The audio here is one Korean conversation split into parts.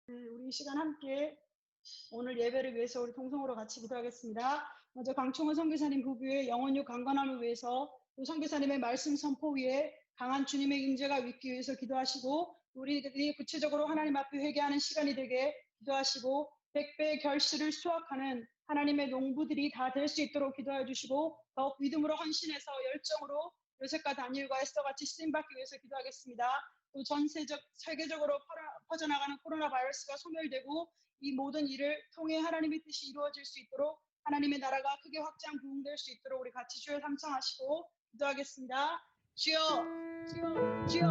우리 이 시간 함께 오늘 예배를 위해서 우리 동성으로 같이 기도하겠습니다. 먼저 강총원 선교사님 부부의 영혼육 강건함을 위해서 또 선교사님의 말씀 선포 위에 강한 주님의 임재가 있기 위해서 기도하시고 우리들이 구체적으로 하나님 앞에 회개하는 시간이 되게 기도하시고 100배의 결실을 수확하는 하나님의 농부들이 다 될 수 있도록 기도해 주시고 더욱 믿음으로 헌신해서 열정으로 요셉과 다니엘과 에스더같이 쓰임받기 위해서 기도하겠습니다. 또 세계적으로 퍼져나가는 코로나 바이러스가 소멸되고 이 모든 일을 통해 하나님의 뜻이 이루어질 수 있도록 하나님의 나라가 크게 확장 부흥될 수 있도록 우리 같이 주여 삼창하시고 기도하겠습니다. 주여, 주여, 주여.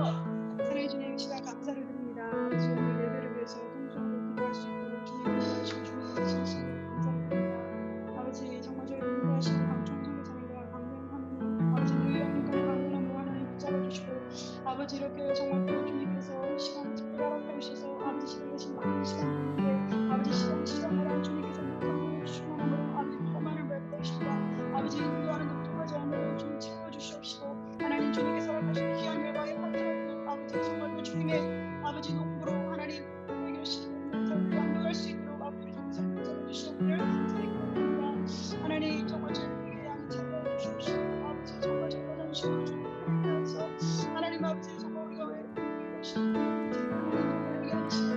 사랑해 주님, 이 시간 감사를 드립니다. 아버지 오늘 예배를 위해서 통성으로 기도할 수 있도록 주님 인도하시고 주님의 진심으로 감사드립니다. 아버지 정말 저희를 인도하시는 강총 선교사님과 강경 하나님, 아버지 누이형님과 강건함으로 하나님 붙잡아 주시고 아버지 이렇게 정말 또 주님께서 이 시간을 특별히 허락해 주셔서 아버지 시간 대신 많은 시간이 있는데 아버지 시간마다 주님께서 성령을 충만함으로 아버지 더 많은 레벨레이션과 아버지 인도하는 독특하지 않는 주님 채워주시옵시고 하나님 주님께서 허락하신 귀한 결과에 헌정하고 아버지 정말 또 주님의 아버지 농부로 하나님 해결시키는 삶을 양육할 수 있도록 아버지 정성 붙잡아 주시옵기를 간절히 기도합니다. 하나님 정말 저희를 위해 참여해 주시옵시고 아버지 정말 전도전심으로 주님 하면서 하나님 아버지 정말 우리가 왜 회개하는 시간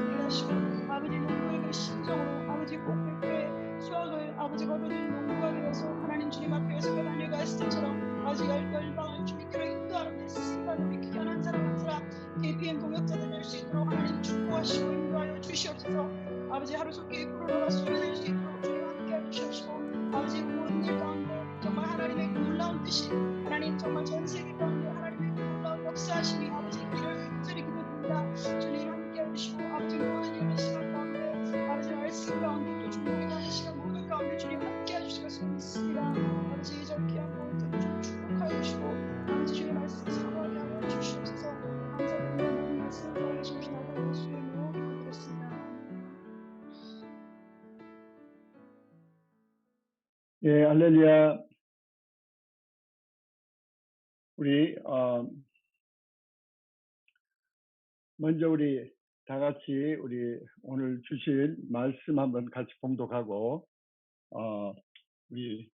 되게 하시고 아버지 농부의 그 심정으로 아버지 꼭 100배의 수확을 아버지 거두는 농부가 되어서 하나님 주님 앞에 요셉과 다니엘과 에스더처럼 아버지 열방을 주님께로 인도하는 데 쓰임받는 우리 귀한 한 사람 한 사람 KPM 동역자들 될 수 있도록 하나님 축복하시고 인도하여 주시옵소서. 아버지 하루속히 코로나가 소멸될 수 있도록 주님 함께해 주시옵시고 아버지 모든 일 가운데 정말 하나님의 놀라운 뜻이 하나님 정말 전 세계 가운데 하나님의 놀라운 역사하심이 아버지 이를 간절히 기도드립니다. 주님 함께 해주시고 아버지 모든 예배 시간 가운데 아버지 말씀 가운데 또 주님 우리가 하는 시간 모든 가운데 주님 함께 해주실 것을 믿습니다. 아버지 이절 귀한 모든 주님 축복하여 주시고 아버지 주의 말씀 사모하게 하여 주시옵소서. 감사드리며 모든 말씀 살아계신 나도 예수의 이름으로 기도드렸습니다. 예, 할렐루야. 우리 먼저 우리 다 같이 우리 오늘 주실 말씀 한번 같이 봉독하고 우리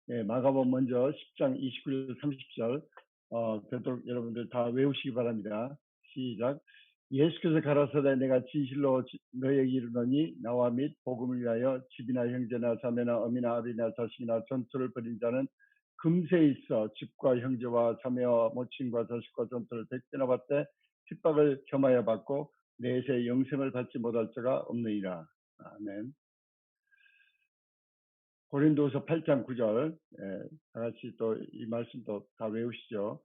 마가복음 먼저 10장 29절 30절 되도록 여러분들 다 외우시기 바랍니다. 시작. 예수께서 가라사대 내가 진실로 너희에게 이르노니 나와 및 복음을 위하여 집이나 형제나 자매나 어미나 아비나 자식이나 전투를 벌인 자는 금세 있어 집과 형제와 자매와 모친과 자식과 전투를 100배나 받되 핍박을 겸하여 받고 내세 영생을 받지 못할 자가 없느니라. 아멘. 고린도서 8장 9절 다 같이 또 이 말씀도 다 외우시죠.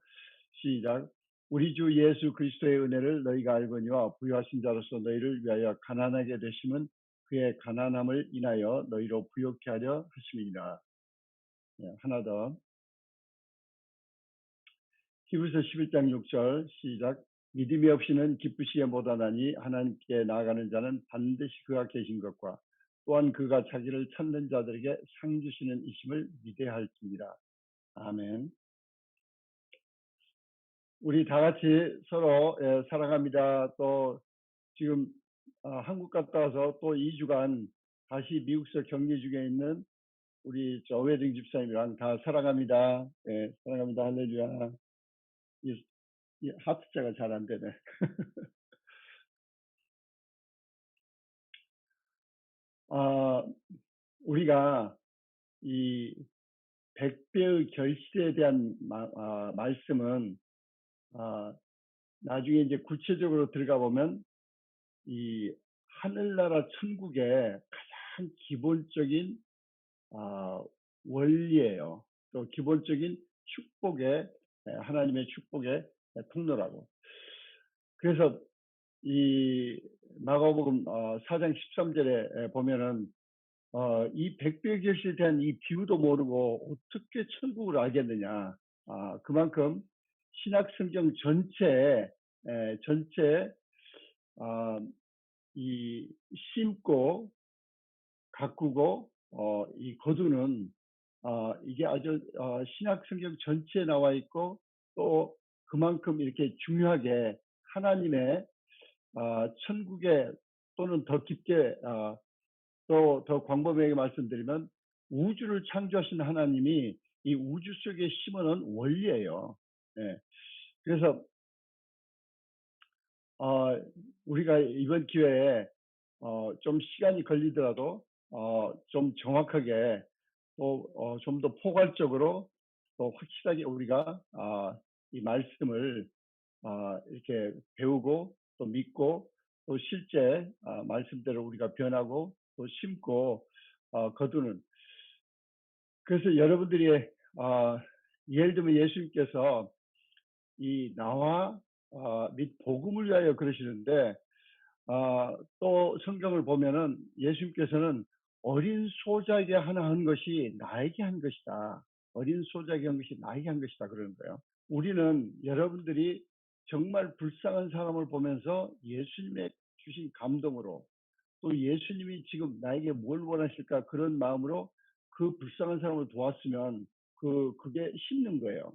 시작. 우리 주 예수 그리스도의 은혜를 너희가 알거니와 부유하신 자로서 너희를 위하여 가난하게 되심은 그의 가난함을 인하여 너희로 부욕케 하려 하심이니라. 하나 더. 히브리서 11장 6절 시작. 믿음이 없이는 기쁘시게 못하나니 하나님께 나아가는 자는 반드시 그가 계신 것과 또한 그가 자기를 찾는 자들에게 상 주시는 이심을 믿어야 할지니라. 아멘. 우리 다 같이 서로 사랑합니다. 또 지금 한국 갔다 와서 또 2주간 다시 미국서 격리 중에 있는 우리 조회등 집사님이랑 다 사랑합니다. 사랑합니다. 할렐루야. 이 하트자가 잘 안 되네. 우리가 이 100배의 결실에 대한 말씀은 나중에 이제 구체적으로 들어가 보면 이 하늘나라 천국의 가장 기본적인 원리예요. 또 기본적인 축복의 하나님의 축복의 통로라고. 그래서 이 마가복음 4장 13절에 보면은 이 100배의 결실에 대한 이 비유도 모르고 어떻게 천국을 알겠느냐. 그만큼 신약 성경 전체에 이 심고 가꾸고 이 거두는 이게 아주 신약 성경 전체에 나와 있고 또 그만큼 이렇게 중요하게 하나님의 천국에 또는 더 깊게 또 더 광범위하게 말씀드리면 우주를 창조하신 하나님이 이 우주 속에 심어놓은 원리예요. 예. 그래서 우리가 이번 기회에 좀 시간이 걸리더라도 좀 정확하게 또 좀 더 포괄적으로 또 확실하게 우리가 이 말씀을 이렇게 배우고 또 믿고 또 실제 말씀대로 우리가 변하고 또 심고 거두는. 그래서 여러분들이 예를 들면 예수님께서 이 나와 및 복음을 위하여 그러시는데 또 성경을 보면은 예수님께서는 어린 소작에게 하나 한 것이 나에게 한 것이다. 어린 소작에게 한 것이 나에게 한 것이다 그러는 거예요. 우리는 여러분들이 정말 불쌍한 사람을 보면서 예수님의 주신 감동으로 또 예수님이 지금 나에게 뭘 원하실까 그런 마음으로 그 불쌍한 사람을 도왔으면 그게 힘든 거예요.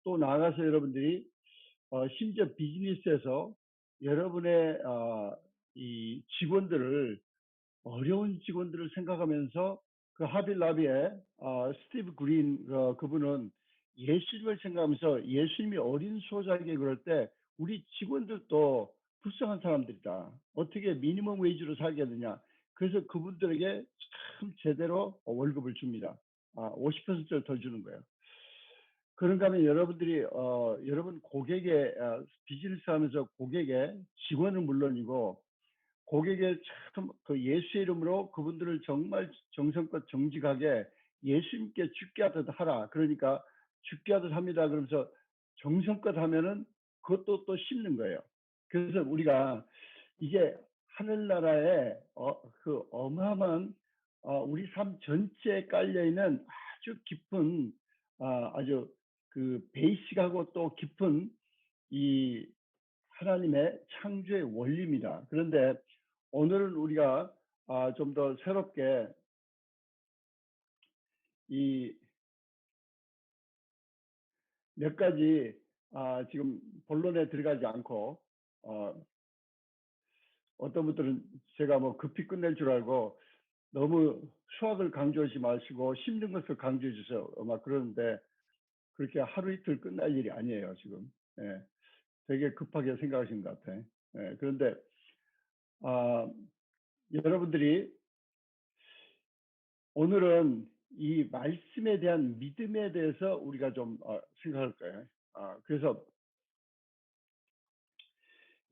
또 나아가서 여러분들이 심지어 비즈니스에서 여러분의 이 직원들을 어려운 직원들을 생각하면서 그 하빌라비의 스티브 그린 그분은 예수님을 생각하면서 예수님이 어린 소작에게 그럴 때 우리 직원들도 불쌍한 사람들이다. 어떻게 미니멈 웨이지로 살겠느냐. 그래서 그분들에게 참 제대로 월급을 줍니다. 50%를 더 주는 거예요. 그런가 하면 여러분들이 여러분 고객의 비즈니스 하면서 고객의 직원은 물론이고 고객의 참그 예수의 이름으로 그분들을 정말 정성껏 정직하게 예수님께 죽게 하듯 하라. 그러니까 죽게 하듯 합니다. 그러면서 정성껏 하면은 그것도 또 심는 거예요. 그래서 우리가 이게 하늘나라에 그 어마어마한 우리 삶 전체에 깔려 있는 아주 깊은 아주 그 베이직하고 또 깊은 이 하나님의 창조의 원리입니다. 그런데 오늘은 우리가 좀 더 새롭게 이 몇 가지 지금 본론에 들어가지 않고 어떤 분들은 제가 뭐 급히 끝낼 줄 알고 너무 수학을 강조하지 마시고 힘든 것을 강조해 주세요. 막 그러는데 그렇게 하루 이틀 끝날 일이 아니에요, 지금. 예, 되게 급하게 생각하신 것 같아요. 예, 그런데 여러분들이 오늘은 이 말씀에 대한 믿음에 대해서 우리가 좀 생각할 거예요. 그래서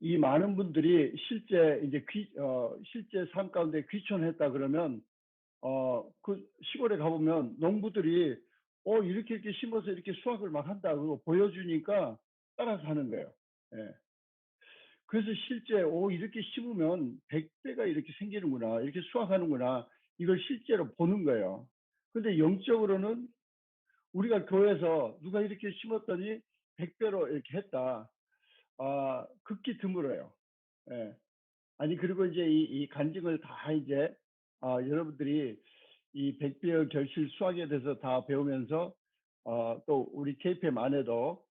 이 많은 분들이 실제 이제 실제 삶 가운데 귀촌했다 그러면 그 시골에 가보면 농부들이 이렇게 이렇게 심어서 이렇게 수확을 막 한다고 보여주니까 따라서 하는 거예요. 예. 그래서 실제 이렇게 심으면 100배가 이렇게 생기는구나, 이렇게 수확하는구나, 이걸 실제로 보는 거예요. 근데 영적으로는 우리가 교회에서 누가 이렇게 심었더니 100배로 이렇게 했다. 극히 드물어요. 예. 아니, 그리고 이제 이 간증을 다 이제, 여러분들이 이 100배의 결실 수학에 대해서 다 배우면서, 또 우리 KPM 안에도,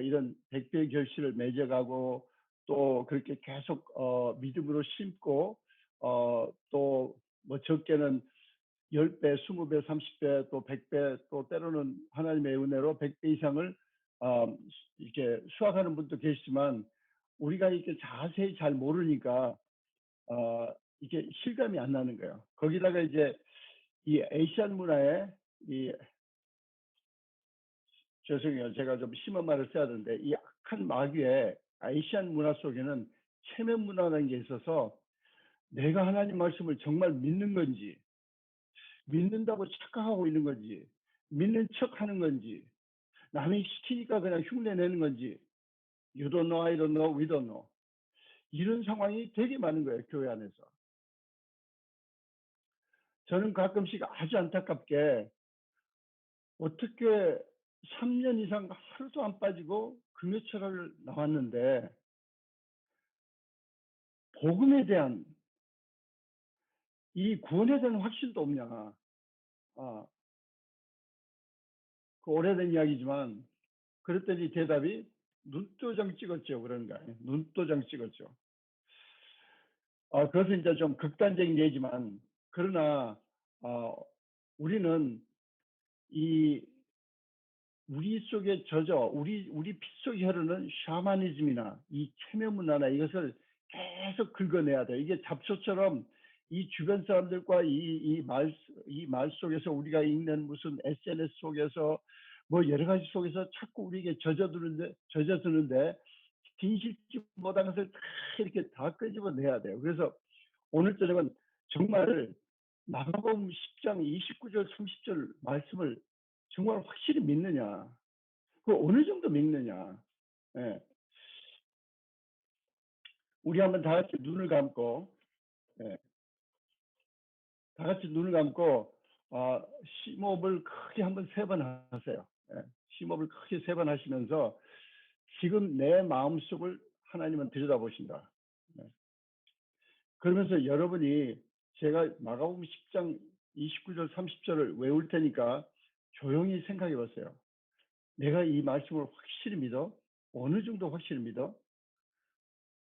이런 100배의 결실을 맺어가고, 또 그렇게 계속, 믿음으로 심고, 또 뭐 적게는 10배, 20배, 30배, 또 100배, 또 때로는 하나님의 은혜로 100배 이상을 이렇게 수확하는 분도 계시지만 우리가 이렇게 자세히 잘 모르니까 이게 실감이 안 나는 거예요. 거기다가 이제 이 아시안 문화에 이 죄송해요. 제가 좀 심한 말을 써야 되는데 이 악한 마귀의 아시안 문화 속에는 체면 문화라는 게 있어서 내가 하나님 말씀을 정말 믿는 건지 믿는다고 착각하고 있는 건지 믿는 척 하는 건지 남이 시키니까 그냥 흉내 내는 건지 you don't know, I don't know, we don't know 이런 상황이 되게 많은 거예요. 교회 안에서. 저는 가끔씩 아주 안타깝게 어떻게 3년 이상 하루도 안 빠지고 금요철을 나왔는데 복음에 대한 이 구원에 대한 확신도 없냐. 그 오래된 이야기지만 그랬더니 대답이 눈도장 찍었죠. 그런 거예요. 눈도장 찍었죠. 그것은 이제 좀 극단적인 예지만, 그러나 우리는 우리 속에 우리 피 속에 흐르는 샤머니즘이나 이 체면 문화나 이것을 계속 긁어내야 돼. 이게 잡초처럼 이 주변 사람들과 이 말 속에서 우리가 읽는 무슨 SNS 속에서 뭐 여러 가지 속에서 자꾸 우리에게 젖어드는데 진실지 못한 것을 다 이렇게 다 끄집어내야 돼요. 그래서 오늘 저녁은 정말 마가복음 10장 29절 30절 말씀을 정말 확실히 믿느냐, 그 어느 정도 믿느냐. 예. 우리 한번 다 같이 눈을 감고, 예. 다 같이 눈을 감고 심호흡을 크게 한번 3번 하세요. 예. 심호흡을 크게 3번 하시면서 지금 내 마음속을 하나님은 들여다보신다. 예. 그러면서 여러분이 제가 마가복음 10장 29절 30절을 외울 테니까 조용히 생각해 보세요. 내가 이 말씀을 확실히 믿어? 어느 정도 확실히 믿어?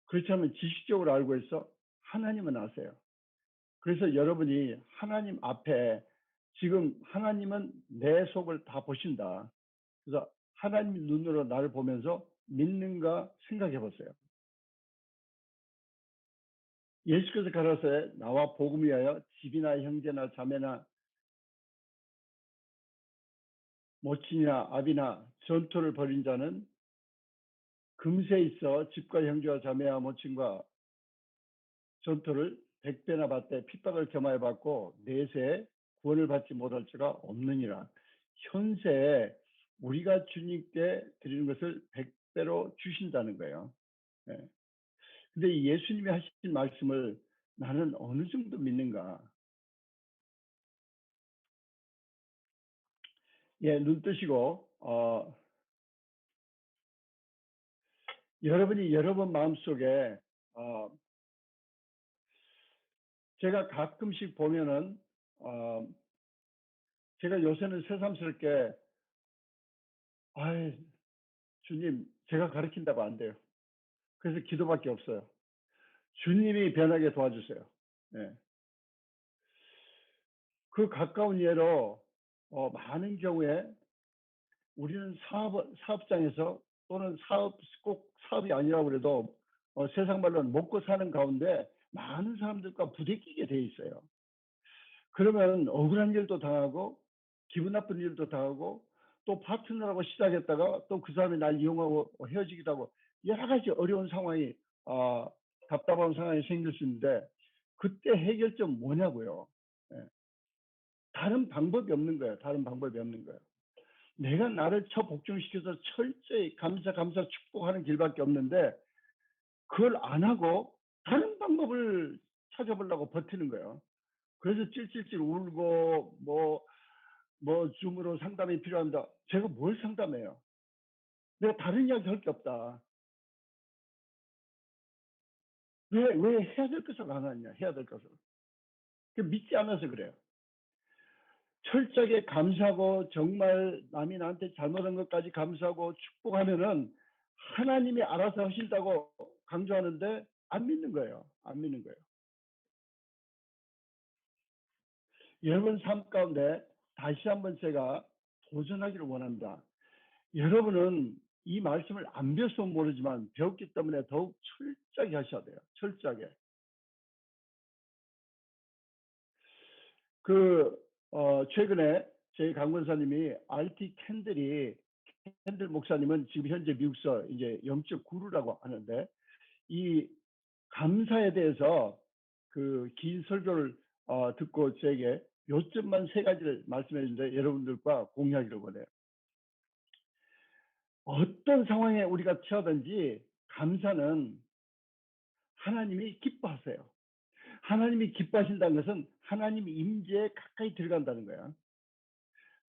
그렇지 않으면 지식적으로 알고 있어? 하나님은 아세요. 그래서 여러분이 하나님 앞에 지금 하나님은 내 속을 다 보신다. 그래서 하나님 눈으로 나를 보면서 믿는가 생각해 보세요. 예수께서 가라사대 나와 복음 위하여 집이나 형제나 자매나 모친이나 아비나 전투를 벌인 자는 금세 있어 집과 형제와 자매와 모친과 전투를 100배나 받되 핍박을 겸하여 받고 내세에 구원을 받지 못할 수가 없느니라. 현세에 우리가 주님께 드리는 것을 100배로 주신다는 거예요. 예. 근데 예수님이 하신 말씀을 나는 어느 정도 믿는가? 예, 눈 뜨시고 여러분이 여러분 마음속에 제가 가끔씩 보면은 제가 요새는 새삼스럽게 주님 제가 가르친다고 안 돼요. 그래서 기도밖에 없어요. 주님이 변하게 도와주세요. 예. 그 가까운 예로 많은 경우에 우리는 사업장에서 또는 꼭 사업이 아니라고 그래도 세상 말로는 먹고 사는 가운데 많은 사람들과 부대끼게 돼 있어요. 그러면 억울한 일도 당하고 기분 나쁜 일도 당하고 또 파트너라고 시작했다가 또 그 사람이 날 이용하고 헤어지기도 하고 여러 가지 어려운 상황이 답답한 상황이 생길 수 있는데 그때 해결점 뭐냐고요. 예. 다른 방법이 없는 거예요. 다른 방법이 없는 거예요. 내가 나를 복종시켜서 철저히 감사 축복하는 길밖에 없는데 그걸 안 하고 다른 방법을 찾아보려고 버티는 거예요. 그래서 찔찔찔 울고 뭐 줌으로 상담이 필요합니다. 제가 뭘 상담해요? 내가 다른 이야기 할 게 없다. 왜 해야 될 것을 안 하냐? 해야 될 것을. 믿지 않아서 그래요. 철저하게 감사하고 정말 남이 나한테 잘못한 것까지 감사하고 축복하면은 하나님이 알아서 하신다고 강조하는데 안 믿는 거예요. 안 믿는 거예요. 여러분 삶 가운데 다시 한번 제가 도전하기를 원합니다. 여러분은 이 말씀을 안 배웠으면 모르지만 배웠기 때문에 더욱 철저하게 하셔야 돼요. 철저하게. 최근에 저희 강권사님이 RT 캔들 목사님은 지금 현재 미국서 이제 영적 구루라고 하는데 이 감사에 대해서 그 긴 설교를 듣고 저에게 요점만 3가지를 말씀해 주는데 여러분들과 공유하기를 원해요. 어떤 상황에 우리가 처하든지 감사는 하나님이 기뻐하세요. 하나님이 기뻐하신다는 것은 하나님 임재에 가까이 들어간다는 거야.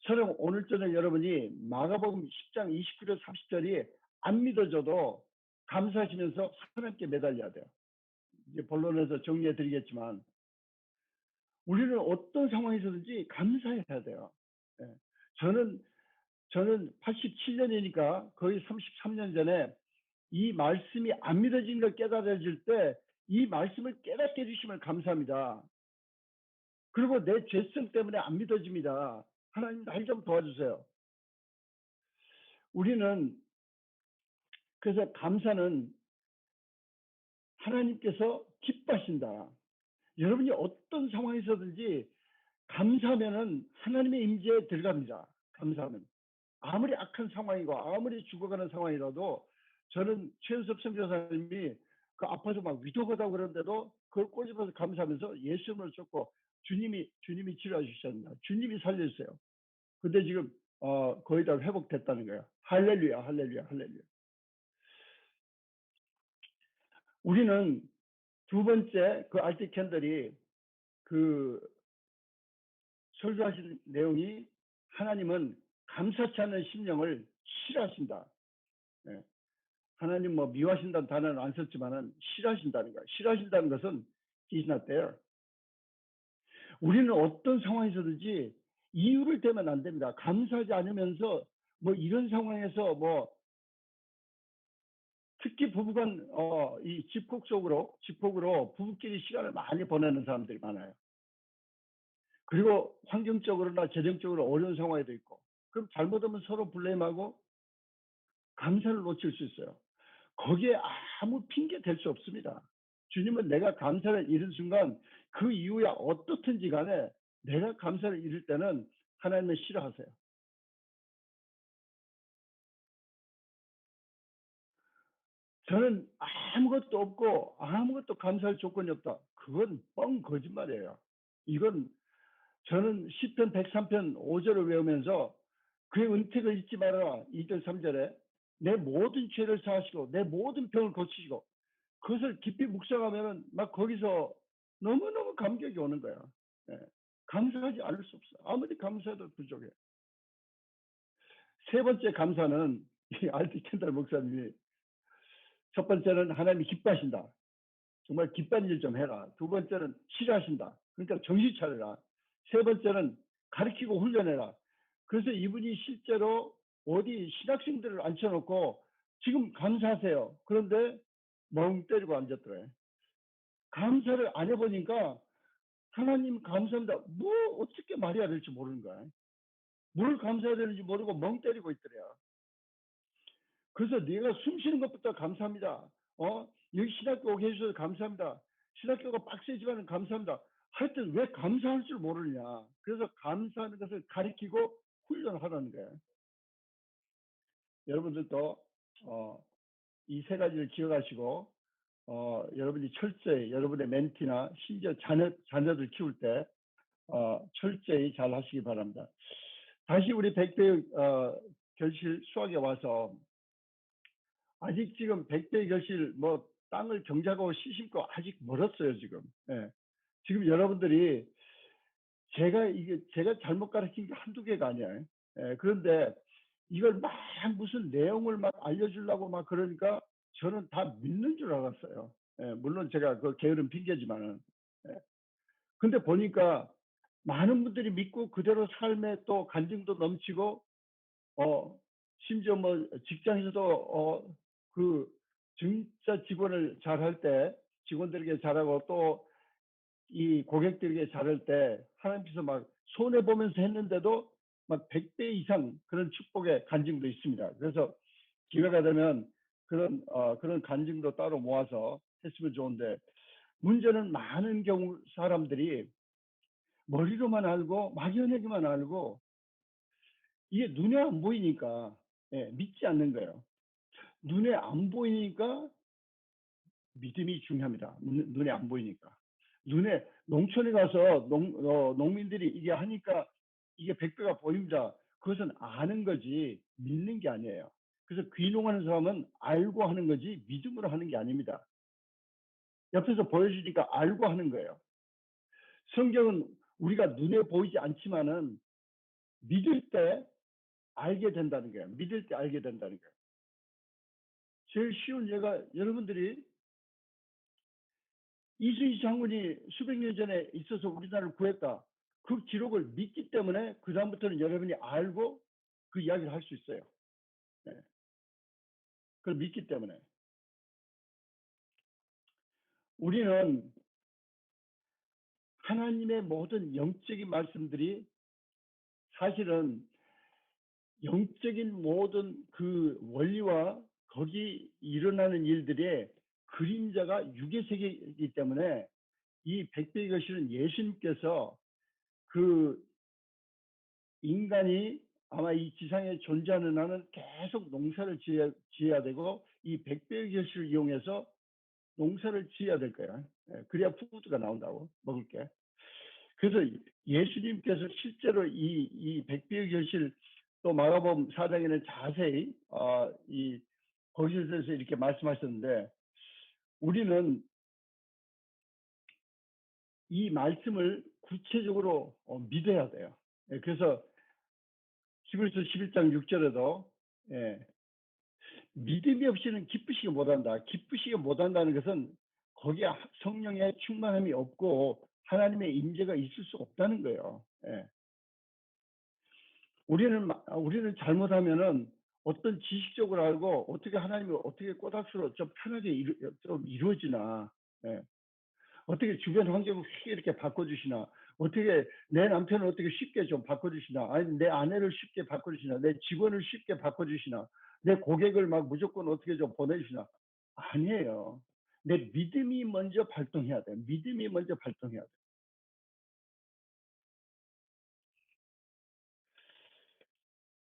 저는 오늘 저녁 여러분이 마가복음 10장 29절 30절이 안 믿어져도 감사하시면서 하나님께 매달려야 돼요. 이제 본론에서 정리해 드리겠지만 우리는 어떤 상황에서든지 감사해야 돼요. 예. 저는 87년이니까 거의 33년 전에 이 말씀이 안 믿어지는 걸 깨달아질 때 이 말씀을 깨닫게 해주시면 감사합니다. 그리고 내 죄성 때문에 안 믿어집니다. 하나님 날 좀 도와주세요. 우리는 그래서 감사는 하나님께서 기뻐하신다. 여러분이 어떤 상황에서든지 감사하면은 하나님의 임재에 들어갑니다. 감사하면. 아무리 악한 상황이고 아무리 죽어가는 상황이라도 저는 최은섭 선교사님이 그 아파서 막 위독하다고 그러는데도 그걸 꼬집어서 감사하면서 예수님을 쫓고 주님이 치료해 주셨습니다. 주님이 살려주세요. 근데 지금 거의 다 회복됐다는 거예요. 할렐루야, 할렐루야, 할렐루야. 우리는 두 번째 그 알티 캔들이 그 설교하신 내용이 하나님은 감사치 않은 심령을 싫어하신다. 예. 하나님 뭐 미워하신다는 단어는 안 썼지만은 싫어하신다는 거야. 싫어하신다는 것은 he's not there. 우리는 어떤 상황에서든지 이유를 대면 안 됩니다. 감사하지 않으면서 뭐 이런 상황에서 뭐 특히 부부간 이 집콕으로 부부끼리 시간을 많이 보내는 사람들이 많아요. 그리고 환경적으로나 재정적으로 어려운 상황에도 있고 그럼 잘못하면 서로 블레임하고 감사를 놓칠 수 있어요. 거기에 아무 핑계 댈 수 없습니다. 주님은 내가 감사를 잃은 순간 그 이후에 어떻든지 간에 내가 감사를 잃을 때는 하나님을 싫어하세요. 저는 아무것도 없고 아무것도 감사할 조건이 없다. 그건 뻥 거짓말이에요. 이건 저는 시편 103편 5절을 외우면서 그의 은택을 잊지 말아라. 2절 3절에 내 모든 죄를 사하시고 내 모든 병을 고치시고 그것을 깊이 묵상하면 막 거기서 너무너무 감격이 오는 거야. 예. 감사하지 않을 수 없어. 아무리 감사해도 부족해. 세 번째 감사는 이 알티 켄달 목사님이 첫 번째는 하나님이 기뻐하신다. 정말 기쁜 일 좀 해라. 두 번째는 싫어하신다. 그러니까 정신 차려라. 세 번째는 가르치고 훈련해라. 그래서 이분이 실제로 어디 신학생들을 앉혀놓고 지금 감사하세요. 그런데 멍 때리고 앉았더래. 감사를 안 해보니까 하나님 감사합니다. 뭐 어떻게 말해야 될지 모르는 거야. 뭘 감사해야 되는지 모르고 멍 때리고 있더래요. 그래서 네가 숨 쉬는 것부터 감사합니다. 여기 신학교 오게 해주셔서 감사합니다. 신학교가 빡세지만 감사합니다. 하여튼 왜 감사할 줄 모르느냐. 그래서 감사하는 것을 가리키고 훈련하라는 거예요. 여러분들도 이 세 가지를 기억하시고 여러분이 철저히 여러분의 멘티나 심지어 자녀들 키울 때 철저히 잘 하시기 바랍니다. 다시 우리 백배 결실 수학에 와서 아직 지금 백배 결실 뭐 땅을 경작하고 시심고 아직 멀었어요 지금. 예. 지금 여러분들이 제가 잘못 가르친 게 한두 개가 아니에요. 예. 그런데 이걸 막 무슨 내용을 막 알려주려고 막 그러니까 저는 다 믿는 줄 알았어요. 예. 물론 제가 그 게으른 핑계지만은. 예. 근데 보니까 많은 분들이 믿고 그대로 삶에 또 간증도 넘치고 심지어 뭐 직장에서도 그 진짜 직원을 잘할 때 직원들에게 잘하고 또 이 고객들에게 잘할 때 하나님께서 막 손해 보면서 했는데도 막 100배 이상 그런 축복의 간증도 있습니다. 그래서 기회가 되면 그런 간증도 따로 모아서 했으면 좋은데 문제는 많은 경우 사람들이 머리로만 알고 막연하게만 알고 이게 눈에 안 보이니까 믿지 않는 거예요. 눈에 안 보이니까 믿음이 중요합니다. 눈에 안 보이니까. 눈에 농촌에 가서 농민들이 이게 하니까 이게 100배가 보입니다. 그것은 아는 거지 믿는 게 아니에요. 그래서 귀농하는 사람은 알고 하는 거지 믿음으로 하는 게 아닙니다. 옆에서 보여주니까 알고 하는 거예요. 성경은 우리가 눈에 보이지 않지만은 믿을 때 알게 된다는 거예요. 믿을 때 알게 된다는 거예요. 제일 쉬운 예가 여러분들이 이순신 장군이 수백 년 전에 있어서 우리나라를 구했다. 그 기록을 믿기 때문에 그 다음부터는 여러분이 알고 그 이야기를 할 수 있어요. 네. 그걸 믿기 때문에. 우리는 하나님의 모든 영적인 말씀들이 사실은 영적인 모든 그 원리와 거기 일어나는 일들의 그림자가 육의 세계이기 때문에 이 백배의 결실은 예수님께서 그 인간이 아마 이 지상에 존재하는 한은 계속 농사를 지어야 되고 이 백배의 결실을 이용해서 농사를 지어야 될 거야. 그래야 푸드가 나온다고 먹을 게. 그래서 예수님께서 실제로 이 백비의 결실 또 마가복음 4장에는 자세히 이 거기에 대해서 이렇게 말씀하셨는데 우리는 이 말씀을 구체적으로 믿어야 돼요. 그래서 히브리서 11장 6절에도 믿음이 없이는 기쁘시게 못한다. 기쁘시게 못한다는 것은 거기에 성령의 충만함이 없고 하나님의 임재가 있을 수 없다는 거예요. 우리는 잘못하면은 어떤 지식적으로 알고 어떻게 하나님이 어떻게 꼬닥수로 좀 편하게 좀 이루어지나, 어떻게 주변 환경을 쉽게 이렇게 바꿔주시나, 어떻게 내 남편을 어떻게 쉽게 좀 바꿔주시나, 아니 내 아내를 쉽게 바꿔주시나, 내 직원을 쉽게 바꿔주시나, 내 고객을 막 무조건 어떻게 좀 보내주시나. 아니에요. 내 믿음이 먼저 발동해야 돼. 믿음이 먼저 발동해야 돼.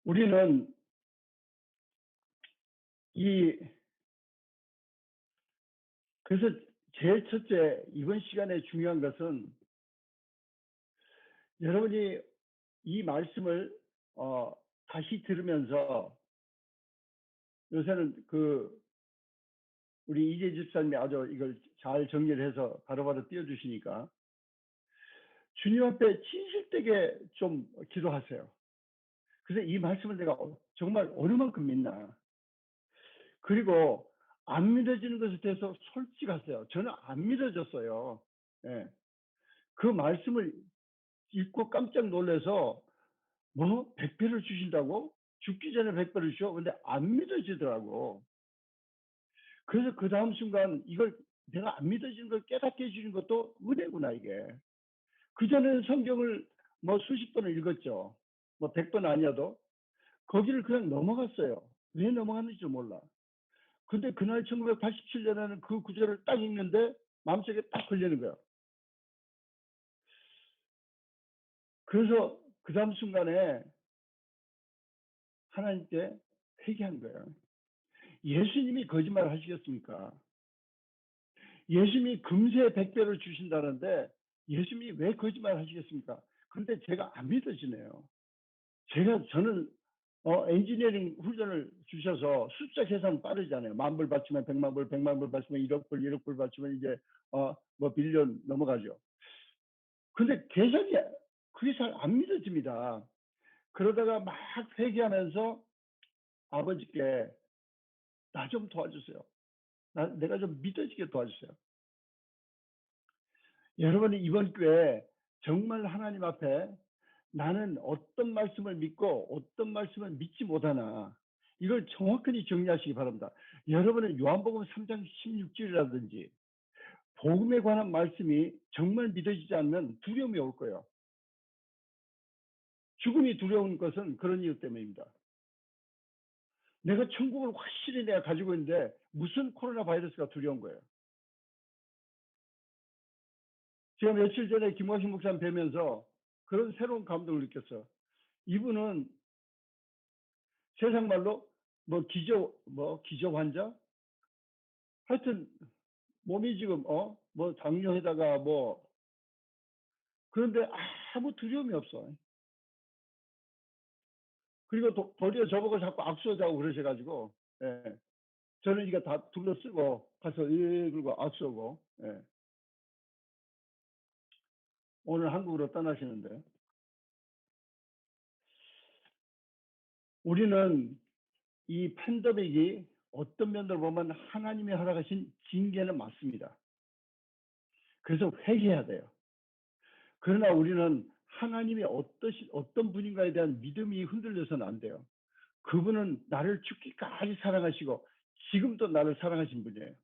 우리는 이 그래서 제일 첫째 이번 시간에 중요한 것은 여러분이 이 말씀을 다시 들으면서 요새는 우리 이재 집사님이 아주 이걸 잘 정리를 해서 바로바로 띄워주시니까 주님 앞에 진실되게 좀 기도하세요. 그래서 이 말씀을 내가 정말 어느 만큼 믿나. 그리고 안 믿어지는 것에 대해서 솔직하세요. 저는 안 믿어졌어요. 예. 그 말씀을 읽고 깜짝 놀라서 뭐 100배를 주신다고? 죽기 전에 100배를 주셔? 근데 안 믿어지더라고. 그래서 그 다음 순간 이걸 내가 안 믿어지는 걸 깨닫게 해주는 것도 은혜구나 이게. 그전에는 성경을 뭐 수십 번을 읽었죠. 뭐 100번 아니어도 거기를 그냥 넘어갔어요. 왜 넘어갔는지 몰라. 근데 그날 1987년에는 그 구절을 딱 읽는데 마음속에 딱 걸리는 거야. 그래서 그 다음 순간에 하나님께 회개한 거예요. 예수님이 거짓말 하시겠습니까? 예수님이 금세 100배를 주신다는데 예수님이 왜 거짓말 하시겠습니까? 근데 제가 안 믿어지네요. 저는 엔지니어링 훈련을 주셔서 숫자 계산 빠르잖아요. 10,000불 바치면 100만 불, 100만 불 바치면 1억 불, 1억 불 바치면 이제 뭐 빌리언 넘어가죠. 근데 계산이 그게 잘 안 믿어집니다. 그러다가 막 회개하면서 아버지께 나 좀 도와주세요. 내가 좀 믿어지게 도와주세요. 여러분이 이번 기회에 정말 하나님 앞에 나는 어떤 말씀을 믿고 어떤 말씀을 믿지 못하나 이걸 정확히 정리하시기 바랍니다. 여러분은 요한복음 3장 16절이라든지 복음에 관한 말씀이 정말 믿어지지 않으면 두려움이 올 거예요. 죽음이 두려운 것은 그런 이유 때문입니다. 내가 천국을 확실히 내가 가지고 있는데 무슨 코로나 바이러스가 두려운 거예요. 제가 며칠 전에 김광식 목사님 뵈면서 그런 새로운 감동을 느꼈어요. 이분은 세상 말로 기저 환자? 하여튼 몸이 지금 뭐 당뇨에다가 뭐 그런데 아무 두려움이 없어. 그리고 도리어 저보고 자꾸 악수하자고 그러셔가지고 저는 이거 다 둘러쓰고 가서 그리고 악수하고 오늘 한국으로 떠나시는데 우리는 이 팬데믹이 어떤 면으로 보면 하나님이 허락하신 징계는 맞습니다. 그래서 회개해야 돼요. 그러나 우리는 하나님이 어떤 분인가에 대한 믿음이 흔들려서는 안 돼요. 그분은 나를 죽기까지 사랑하시고 지금도 나를 사랑하신 분이에요.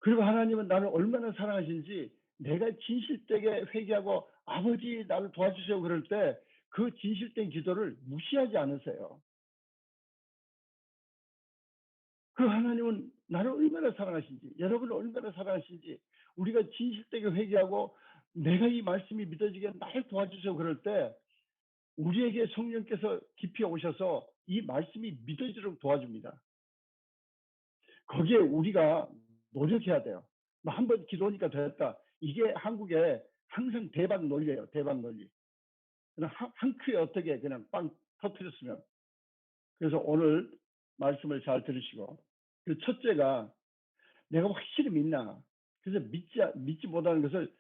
그리고 하나님은 나를 얼마나 사랑하시는지 내가 진실되게 회개하고 아버지 나를 도와주세요 그럴 때 그 진실된 기도를 무시하지 않으세요. 그 하나님은 나를 얼마나 사랑하신지, 여러분을 얼마나 사랑하신지, 우리가 진실되게 회개하고 내가 이 말씀이 믿어지게 나를 도와주세요 그럴 때 우리에게 성령께서 깊이 오셔서 이 말씀이 믿어지도록 도와줍니다. 거기에 우리가 노력해야 돼요. 뭐 한 번 기도하니까 됐다. 이게 한국에 항상 대박 논리예요. 대박 논리. 그냥 한 큐에 어떻게 그냥 빵 터뜨렸으면. 그래서 오늘 말씀을 잘 들으시고 그 첫째가 내가 확실히 믿나. 그래서 믿지 못하는 것을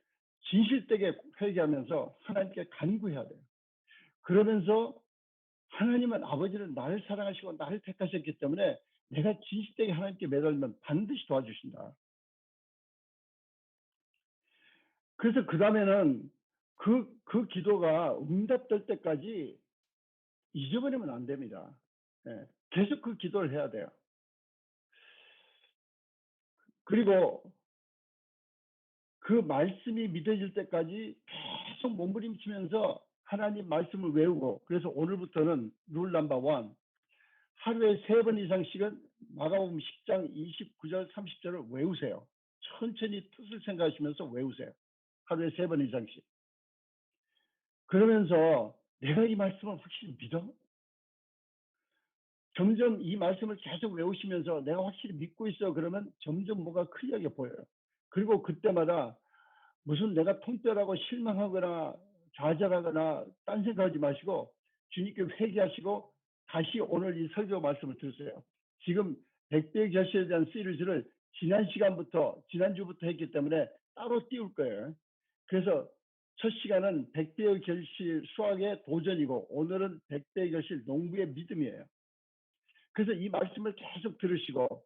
진실되게 회개하면서 하나님께 간구해야 돼요. 그러면서 하나님은 아버지는 나를 사랑하시고 나를 택하셨기 때문에 내가 진실되게 하나님께 매달리면 반드시 도와주신다. 그래서 그 다음에는 그 기도가 응답될 때까지 잊어버리면 안 됩니다. 예, 계속 그 기도를 해야 돼요. 그리고 그 말씀이 믿어질 때까지 계속 몸부림치면서 하나님 말씀을 외우고 그래서 오늘부터는 룰 넘버 원 하루에 3번 이상씩은 마가복음 10장 29절 30절을 외우세요. 천천히 뜻을 생각하시면서 외우세요. 하루에 3번 이상씩. 그러면서 내가 이 말씀을 확실히 믿어? 점점 이 말씀을 계속 외우시면서 내가 확실히 믿고 있어 그러면 점점 뭐가 클리어하게 보여요. 그리고 그때마다 무슨 내가 통뼈라고 실망하거나 좌절하거나 딴 생각하지 마시고 주님께 회개하시고 다시 오늘 이 설교 말씀을 들으세요. 지금 백배의 결실에 대한 시리즈를 지난주부터 했기 때문에 따로 띄울 거예요. 그래서 첫 시간은 백배의 결실 수학의 도전이고 오늘은 백배의 결실 농부의 믿음이에요. 그래서 이 말씀을 계속 들으시고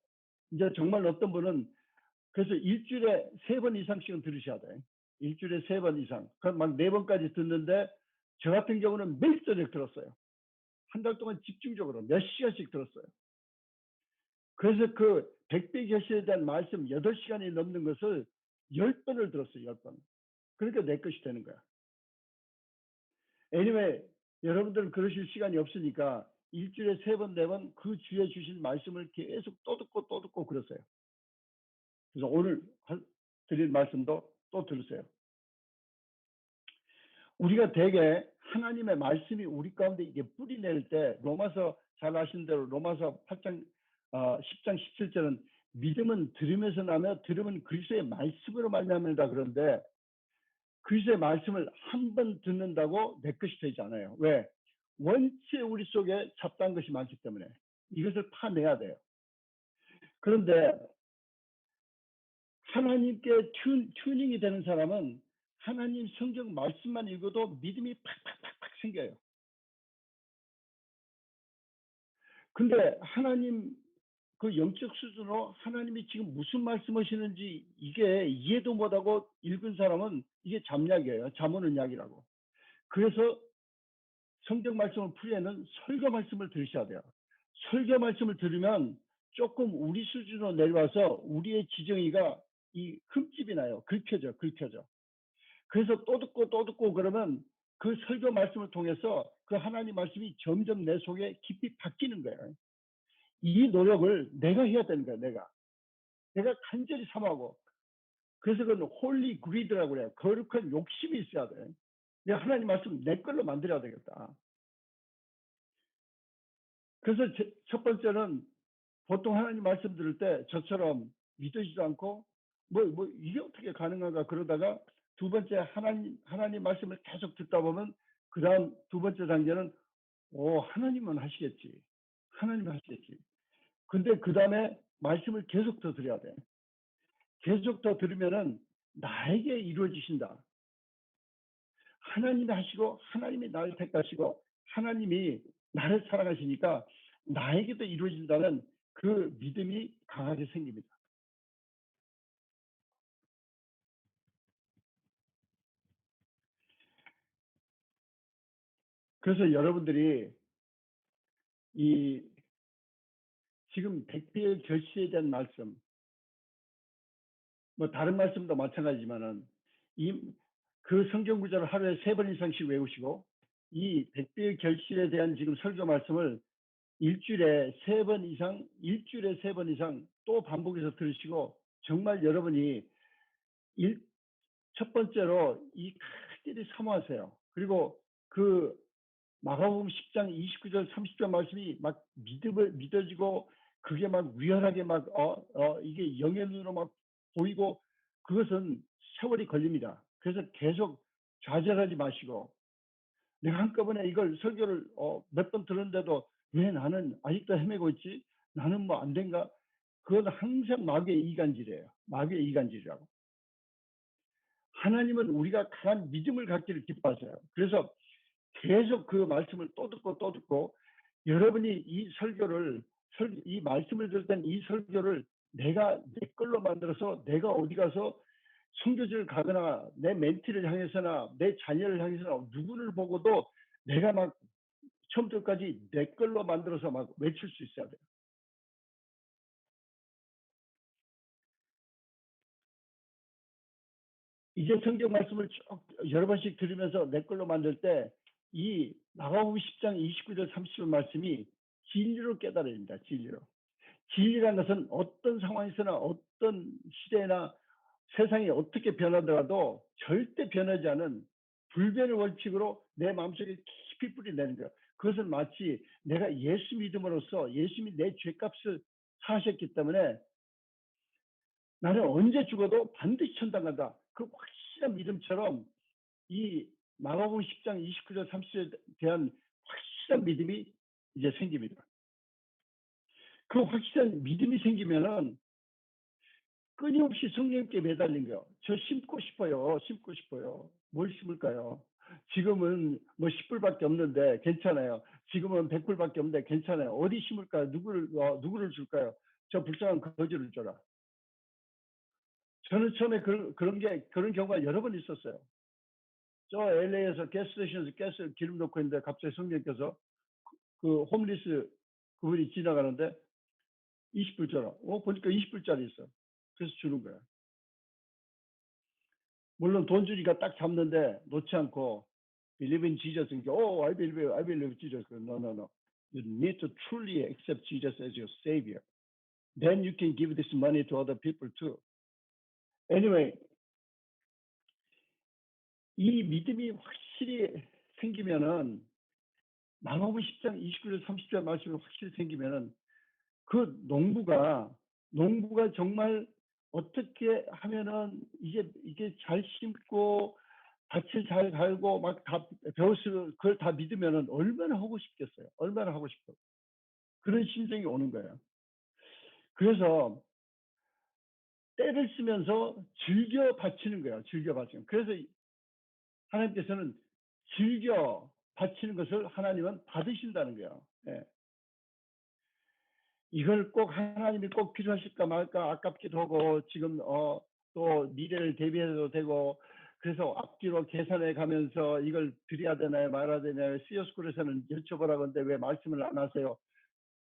이제 정말 어떤 분은 그래서 일주일에 3번 이상씩은 들으셔야 돼. 일주일에 3번 이상. 그럼 막 4번까지 듣는데 저 같은 경우는 매일 저녁 들었어요. 한 달 동안 집중적으로 몇 시간씩 들었어요. 그래서 그 백배 결실에 대한 말씀 8시간이 넘는 것을 10번을 들었어요. 10번. 그러니까 내 것이 되는 거야. anyway, 여러분들은 그러실 시간이 없으니까 일주일에 3번, 4번 그 주에 주신 말씀을 계속 또 듣고 그러세요. 그래서 오늘 드릴 말씀도 또 들으세요. 우리가 대개 하나님의 말씀이 우리 가운데 이게 뿌리 낼 때 로마서 잘 아시는 대로 로마서 8장 10장 17절은 믿음은 들으면서 나며 들으면 그리스도의 말씀으로 말미암는다 그런데 그리스도의 말씀을 한 번 듣는다고 내 것이 되지 않아요. 왜? 원체 우리 속에 잡다한 것이 많기 때문에 이것을 파내야 돼요. 그런데 하나님께 튜닝이 되는 사람은 하나님 성경 말씀만 읽어도 믿음이 팍팍팍팍 생겨요. 근데 하나님 그 영적 수준으로 하나님이 지금 무슨 말씀하시는지 이게 이해도 못하고 읽은 사람은 이게 잠약이에요. 잠 오는 약이라고. 그래서 성경 말씀을 풀이에는 설교 말씀을 들으셔야 돼요. 설교 말씀을 들으면 조금 우리 수준으로 내려와서 우리의 지정이가 이 흠집이 나요. 긁혀져. 그래서 또 듣고 그러면 그 설교 말씀을 통해서 그 하나님 말씀이 점점 내 속에 깊이 바뀌는 거예요. 이 노력을 내가 해야 되는 거야. 내가 간절히 삼하고 그래서 그건 홀리 그리드라고 그래요. 거룩한 욕심이 있어야 돼. 내가 하나님 말씀 내 걸로 만들어야 되겠다. 그래서 첫 번째는 보통 하나님 말씀 들을 때 저처럼 믿어지도 않고 뭐 이게 어떻게 가능한가 그러다가 두 번째 하나님 말씀을 계속 듣다 보면 그 다음 두 번째 단계는 하나님은 하시겠지. 근데 그 다음에 말씀을 계속 더 드려야 돼. 계속 더 들으면은 나에게 이루어지신다. 하나님이 하시고 하나님이 나를 택하시고 하나님이 나를 사랑하시니까 나에게도 이루어진다는 그 믿음이 강하게 생깁니다. 그래서 여러분들이 이 지금 백배의 결실에 대한 말씀 뭐 다른 말씀도 마찬가지지만은 그 성경 구절을 하루에 3번 이상씩 외우시고 이 백배의 결실에 대한 지금 설교 말씀을 일주일에 3번 이상 또 반복해서 들으시고 정말 여러분이 첫 번째로 이 칼들이 사모하세요. 그리고 그 마가복음 10장 29절 30절 말씀이 막 믿어지고 그게 막 위헌하게 막 이게 영의 눈으로 막 보이고 그것은 세월이 걸립니다. 그래서 계속 좌절하지 마시고 내가 한꺼번에 이걸 설교를 몇 번 들었는데도 왜 나는 아직도 헤매고 있지? 나는 뭐 안 된가? 그건 항상 마귀의 이간질이에요. 마귀의 이간질이라고. 하나님은 우리가 강한 믿음을 갖기를 기뻐하세요. 그래서 계속 그 말씀을 또 듣고 여러분이 이 설교를 이 말씀을 들을 땐 이 설교를 내가 내 걸로 만들어서 내가 어디 가서 선교지를 가거나 내 멘티를 향해서나 내 자녀를 향해서나 누구를 보고도 내가 막 처음부터 끝까지 내 걸로 만들어서 막 외칠 수 있어야 돼요. 이제 성경 말씀을 쭉 여러 번씩 들으면서 내 걸로 만들 때 이 마가복음 10장 29절 30절 말씀이 진리로 깨달아야 됩니다. 진리로. 진리라는 것은 어떤 상황에서나 어떤 시대나 세상이 어떻게 변하더라도 절대 변하지 않은 불변의 원칙으로 내 마음속에 깊이 뿌리내는 거예요. 그것은 마치 내가 예수 믿음으로써 예수님이 내 죄값을 사하셨기 때문에 나는 언제 죽어도 반드시 천당 간다. 그 확실한 믿음처럼 이 마가복음 10장 29절 30절에 대한 확실한 믿음이 이제 생깁니다. 그 확실한 믿음이 생기면은 끊임없이 성령님께 매달린 거요. 저 심고 싶어요. 심고 싶어요. 뭘 심을까요? 지금은 뭐 10불밖에 없는데 괜찮아요. 지금은 100불밖에 없는데 괜찮아요. 어디 심을까요? 누구를 줄까요? 저 불쌍한 거지를 줘라. 저는 처음에 그런 경우가 여러 번 있었어요. 저 LA에서 가스스테이션에서 가스 기름 넣고 있는데 갑자기 성령께서 그 홈리스 그분이 지나가는데 20불 줘라. 보니까 20불짜리 있어. 그래서 주는 거야. 물론 돈 주니까 딱 잡는데 놓지 않고 believe in Jesus. I believe Jesus. No, no, no. You need to truly accept Jesus as your savior. Then you can give this money to other people too. Anyway, 이 믿음이 확실히 생기면은 마가복음 10장 29절 30절 말씀이 확실히 생기면은 그 농부가 정말 어떻게 하면은 이게 잘 심고 밭을 잘 갈고 막 다 배웠으면 그걸 다 믿으면은 얼마나 하고 싶겠어요. 얼마나 하고 싶어. 그런 심정이 오는 거예요. 그래서 때를 쓰면서 즐겨 바치는 거예요. 즐겨 바치는. 그래서 하나님께서는 즐겨 바치는 것을 하나님은 받으신다는 거예요. 예. 이걸 꼭 하나님이 꼭 필요하실까 말까 아깝기도 하고 지금 또 미래를 대비해도 되고 그래서 앞뒤로 계산해 가면서 이걸 드려야 되나요 말아야 되나요 시어스쿨에서는 여쭤보라고 하는데 왜 말씀을 안 하세요?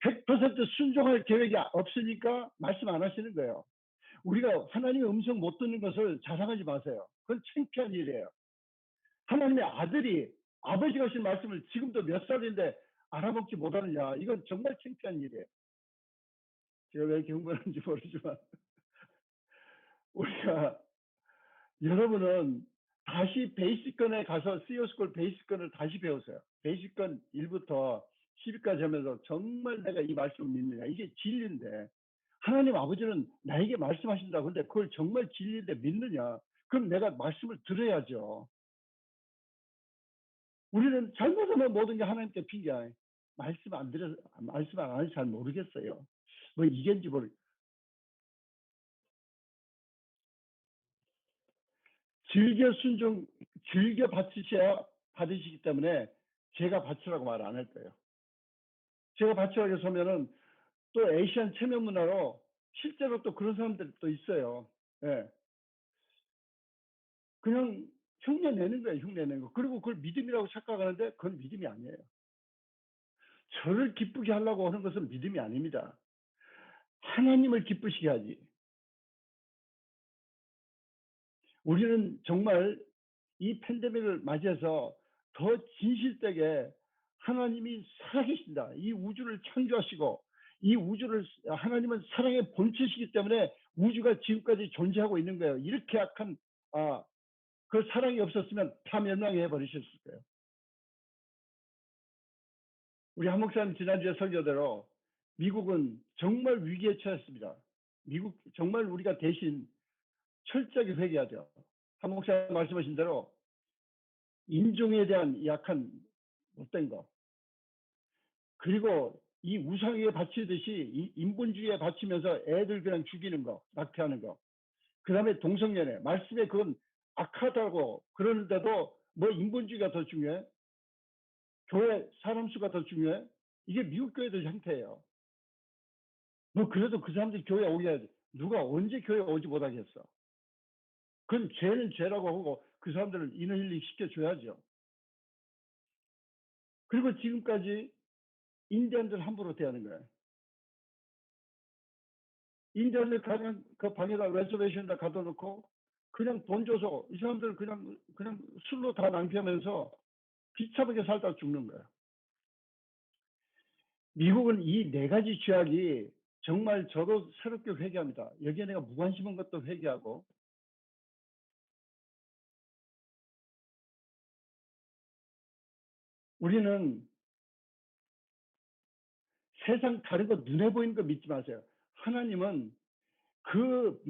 100% 순종할 계획이 없으니까 말씀 안 하시는 거예요. 우리가 하나님의 음성 못 듣는 것을 자랑하지 마세요. 그건 창피한 일이에요. 하나님의 아들이 아버지가 하신 말씀을 지금도 몇 살인데 알아먹지 못하느냐 이건 정말 창피한 일이에요. 제가 왜 이렇게 흥분하는지 모르지만 우리가 여러분은 다시 베이직권에 가서 CEO스쿨 베이직권을 다시 배우세요. 베이직권 1부터 10까지 하면서 정말 내가 이 말씀을 믿느냐. 이게 진리인데 하나님 아버지는 나에게 말씀하신다고 근데 그걸 정말 진리인데 믿느냐. 그럼 내가 말씀을 들어야죠. 우리는 잘못하면 모든 게 하나님께 핑계야. 말씀 안 하니 잘 모르겠어요. 뭐 이게인지 즐겨 바치셔야 받으시기 때문에 제가 바치라고 말 안 할 거예요. 제가 바치라고 해서 하면은 또 에이시안 체면 문화로 실제로 또 그런 사람들이 또 있어요. 예. 그냥 흉내 내는 거예요, 흉내 내는 거. 그리고 그걸 믿음이라고 착각하는데 그건 믿음이 아니에요. 저를 기쁘게 하려고 하는 것은 믿음이 아닙니다. 하나님을 기쁘시게 하지. 우리는 정말 이 팬데믹을 맞이해서 더 진실되게 하나님이 살아계신다. 이 우주를 창조하시고 이 우주를 하나님은 사랑의 본체시기 때문에 우주가 지금까지 존재하고 있는 거예요. 이렇게 약한 그 사랑이 없었으면 다 멸망해 버리셨을 거예요. 우리 한 목사님 지난주에 설교대로 미국은 정말 위기에 처했습니다. 미국 정말 우리가 대신 철저하게 회개하죠. 한 목사님 말씀하신 대로 인종에 대한 약한 못된 거, 그리고 이 우상에 바치듯이 이 인본주의에 바치면서 애들 그냥 죽이는 거, 낙태하는 거, 그 다음에 동성연애, 말씀에 그건 악하다고 그러는데도 뭐 인본주의가 더 중요해? 교회 사람 수가 더 중요해? 이게 미국 교회들 형태예요. 뭐 그래도 그 사람들이 교회 오게 해야지. 누가 언제 교회 오지 못하겠어? 그건 죄는 죄라고 하고 그 사람들을 인원 힐링 시켜줘야죠. 그리고 지금까지 인디언들 함부로 대하는 거예요. 인디언들 그냥 그 방에다 레서베이션에다 가둬놓고 그냥 돈 줘서 이 사람들 그냥 술로 다 낭비하면서 비참하게 살다 죽는 거예요. 미국은 이 네 가지 죄악이 정말 저도 새롭게 회개합니다. 여기에 내가 무관심한 것도 회개하고, 우리는 세상 다른 거 눈에 보이는 거 믿지 마세요. 하나님은 그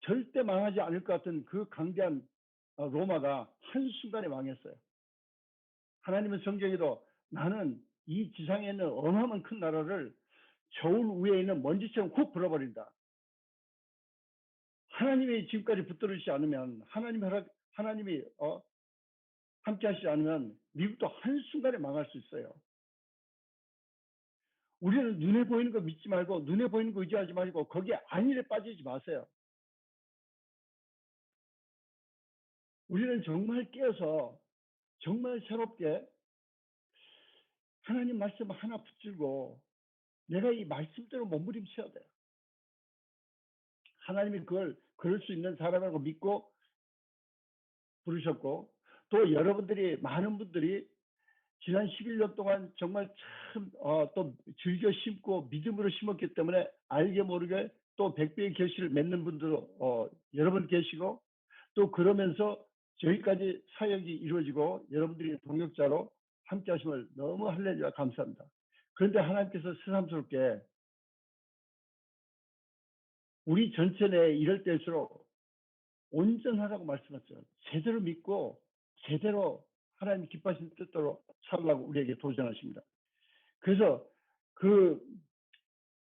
절대 망하지 않을 것 같은 그 강대한 로마가 한순간에 망했어요. 하나님은 성경에도 나는 이 지상에 있는 어마어마한 큰 나라를 저울 위에 있는 먼지처럼 훅 불어버린다. 하나님이 지금까지 붙들으시지 않으면, 하나님이 함께 하시지 않으면 미국도 한순간에 망할 수 있어요. 우리는 눈에 보이는 거 믿지 말고 눈에 보이는 거 의지하지 말고 거기에 안일에 빠지지 마세요. 우리는 정말 깨어서 정말 새롭게 하나님 말씀 하나 붙들고 내가 이 말씀대로 몸부림쳐야 돼요. 하나님이 그럴 수 있는 사람이라고 믿고 부르셨고, 또 여러분들이, 많은 분들이 지난 11년 동안 정말 참 또 즐겨 심고 믿음으로 심었기 때문에 알게 모르게 또 100배의 결실을 맺는 분들도 여러분 계시고, 또 그러면서 저희까지 사역이 이루어지고 여러분들이 동역자로 함께 하심을 너무 할렐루야 감사합니다. 그런데 하나님께서 새삼스럽게 우리 전체 내에 이럴 때일수록 온전하라고 말씀하셨죠. 제대로 믿고 제대로 하나님 기뻐하시는 뜻대로 살라고 우리에게 도전하십니다. 그래서 그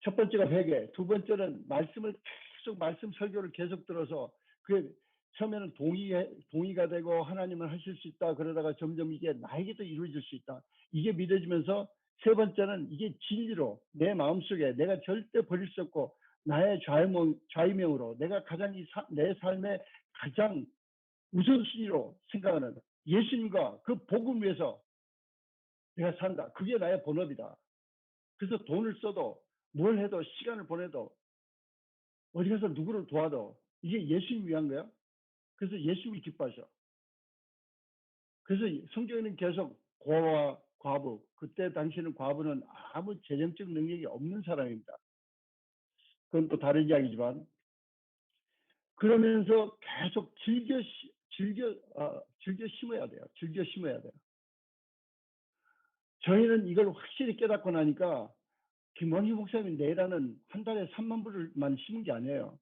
첫 번째가 회개, 두 번째는 말씀을 계속 말씀 설교를 계속 들어서 그 처음에는 동의가 되고 하나님은 하실 수 있다 그러다가 점점 이게 나에게도 이루어질 수 있다 이게 믿어지면서, 세 번째는 이게 진리로 내 마음속에 내가 절대 버릴 수 없고 나의 좌의명으로 내가 가장 내 삶의 가장 우선순위로 생각하는 예수님과 그 복음 위해서 내가 산다. 그게 나의 본업이다. 그래서 돈을 써도 뭘 해도 시간을 보내도 어디 가서 누구를 도와도 이게 예수님 위한 거야. 그래서 예수님이 기뻐하셔. 그래서 성경에는 계속 고아와 과부, 그때 당시에는 과부는 아무 재정적 능력이 없는 사람입니다. 그건 또 다른 이야기지만, 그러면서 계속 즐겨 심어야 돼요. 즐겨 심어야 돼요. 저희는 이걸 확실히 깨닫고 나니까 김원희 목사님이 내라는 한 달에 3만 불만 심은 게 아니에요.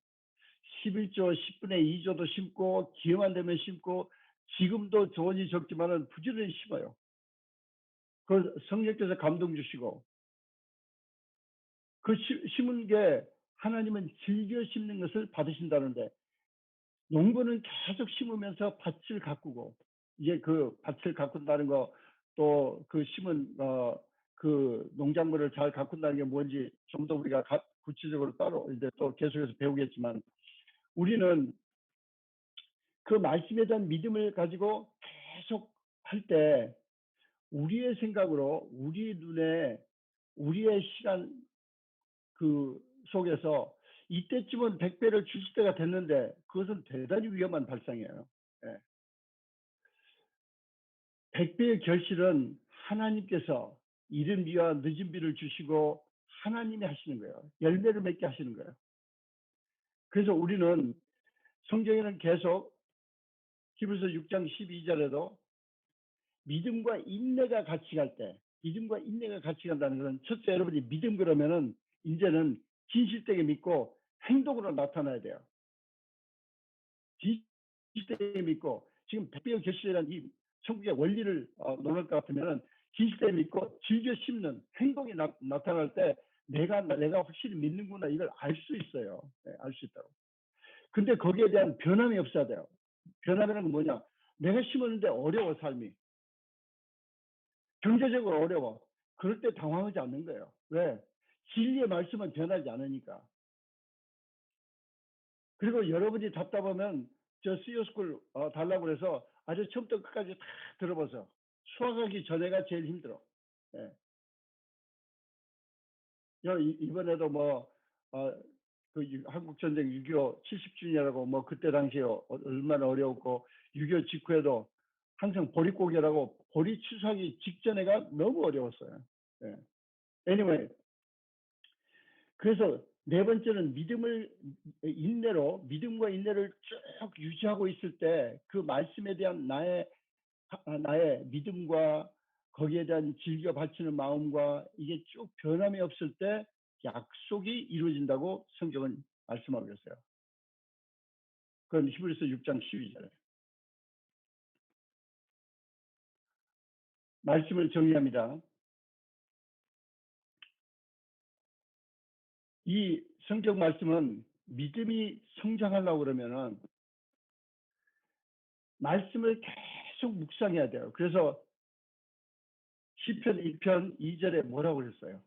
11조 10분의 2조도 심고 기회만 되면 심고 지금도 돈이 적지만은 부지런히 심어요. 그 성령께서 감동 주시고 그 심은 게 하나님은 즐겨 심는 것을 받으신다는데, 농부는 계속 심으면서 밭을 가꾸고, 이제 그 밭을 가꾼다는 거, 또 그 심은 그 농작물을 잘 가꾼다는 게 뭔지 좀 더 우리가 구체적으로 따로 이제 또 계속해서 배우겠지만, 우리는 그 말씀에 대한 믿음을 가지고 계속 할 때 우리의 생각으로 우리 눈에 우리의 시간 그 속에서 이때쯤은 100배를 주실 때가 됐는데 그것은 대단히 위험한 발상이에요. 예. 100배의 결실은 하나님께서 이른 비와 늦은 비를 주시고 하나님이 하시는 거예요. 열매를 맺게 하시는 거예요. 그래서 우리는 성경에는 계속 히브리서 6장 12절에도 믿음과 인내가 같이 갈 때, 믿음과 인내가 같이 간다는 것은 첫째 여러분이 믿음 그러면은 이제는 진실되게 믿고 행동으로 나타나야 돼요. 진실되게 믿고 지금 100배의 결실이라는 이 천국의 원리를 논할 것 같으면은 진실되게 믿고 즐겨 심는 행동이 나타날 때 내가 확실히 믿는구나 이걸 알 수 있어요. 네, 알 수 있다고. 근데 거기에 대한 변함이 없어야 돼요. 변함이라는 건 뭐냐? 내가 심었는데 어려워 삶이. 경제적으로 어려워. 그럴 때 당황하지 않는 거예요. 왜? 진리의 말씀은 변하지 않으니까. 그리고 여러분이 답답하면 저 CEO스쿨 달라고 해서 아주 처음부터 끝까지 다 들어보세요. 수학하기 전에가 제일 힘들어. 예. 이번에도 그 한국전쟁 6.25 70주년이라고 뭐 그때 당시에 얼마나 어려웠고 6.25 직후에도 항상 보릿고개라고 보리 추수하기 직전에가 너무 어려웠어요. 예. Anyway, 그래서 네 번째는 믿음과 인내를 쭉 유지하고 있을 때 그 말씀에 대한 나의 믿음과 거기에 대한 즐겨 바치는 마음과 이게 쭉 변함이 없을 때 약속이 이루어진다고 성경은 말씀하고 있어요. 그건 히브리서 6장 12절에. 말씀을 정리합니다. 이 성경 말씀은 믿음이 성장하려고 그러면은 말씀을 계속 묵상해야 돼요. 그래서 시편 1편 2절에 뭐라고 그랬어요?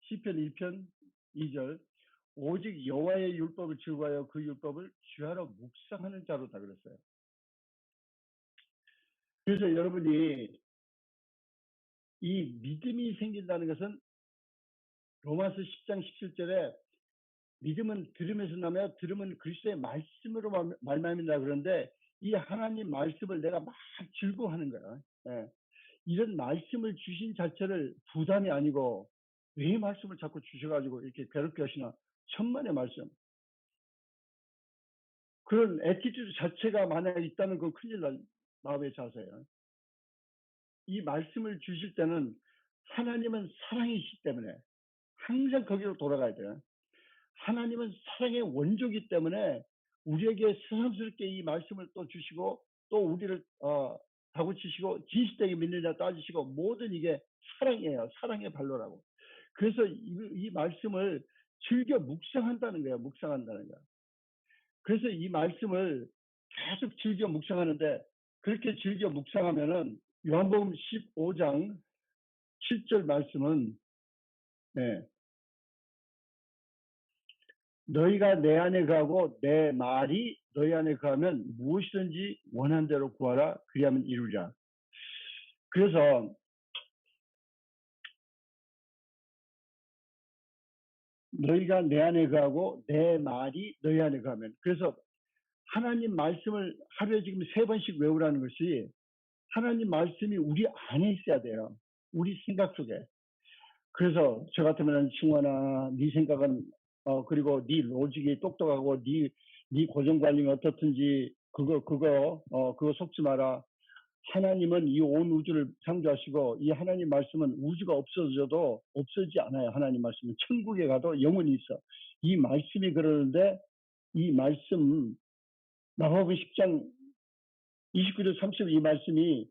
시편 1편 2절 오직 여호와의 율법을 즐거워하여 그 율법을 주야로 묵상하는 자로다 그랬어요. 그래서 여러분이 이 믿음이 생긴다는 것은 로마서 10장 17절에 믿음은 들음에서 나며 들음은 그리스도의 말씀으로 말미암는다 그러는데 이 하나님 말씀을 내가 막 즐거워하는 거야. 예. 이런 말씀을 주신 자체를 부담이 아니고 왜 말씀을 자꾸 주셔가지고 이렇게 괴롭게 하시나. 천만의 말씀. 그런 애티튜드 자체가 만약에 있다면 그건 큰일 날 마음의 자세예요. 이 말씀을 주실 때는 하나님은 사랑이시기 때문에 항상 거기로 돌아가야 돼요. 하나님은 사랑의 원조이기 때문에 우리에게 새삼스럽게 이 말씀을 또 주시고 또 우리를 다구치시고 진실되게 믿느냐 따지시고 모든 이게 사랑이에요. 사랑의 발로라고. 그래서 이 말씀을 즐겨 묵상한다는 거예요. 묵상한다는 거예요. 그래서 이 말씀을 계속 즐겨 묵상하는데 그렇게 즐겨 묵상하면은 요한복음 15장 7절 말씀은 네, 너희가 내 안에 거하고 내 말이 너희 안에 거하면 무엇이든지 원한 대로 구하라 그리하면 이루리라. 그래서 너희가 내 안에 거하고 내 말이 너희 안에 거하면 그래서 하나님 말씀을 하루에 지금 3번씩 외우라는 것이 하나님 말씀이 우리 안에 있어야 돼요. 우리 생각 속에. 그래서 저 같으면 승환아 네 생각은 그리고 네 로직이 똑똑하고 네 고정 관리가 어떻든지 그거 속지 마라. 하나님은 이 온 우주를 창조하시고 이 하나님 말씀은 우주가 없어져도 없어지지 않아요. 하나님 말씀은 천국에 가도 영원히 있어. 이 말씀이 그러는데 이 말씀 마가복음 10장 29절 30절 이 말씀이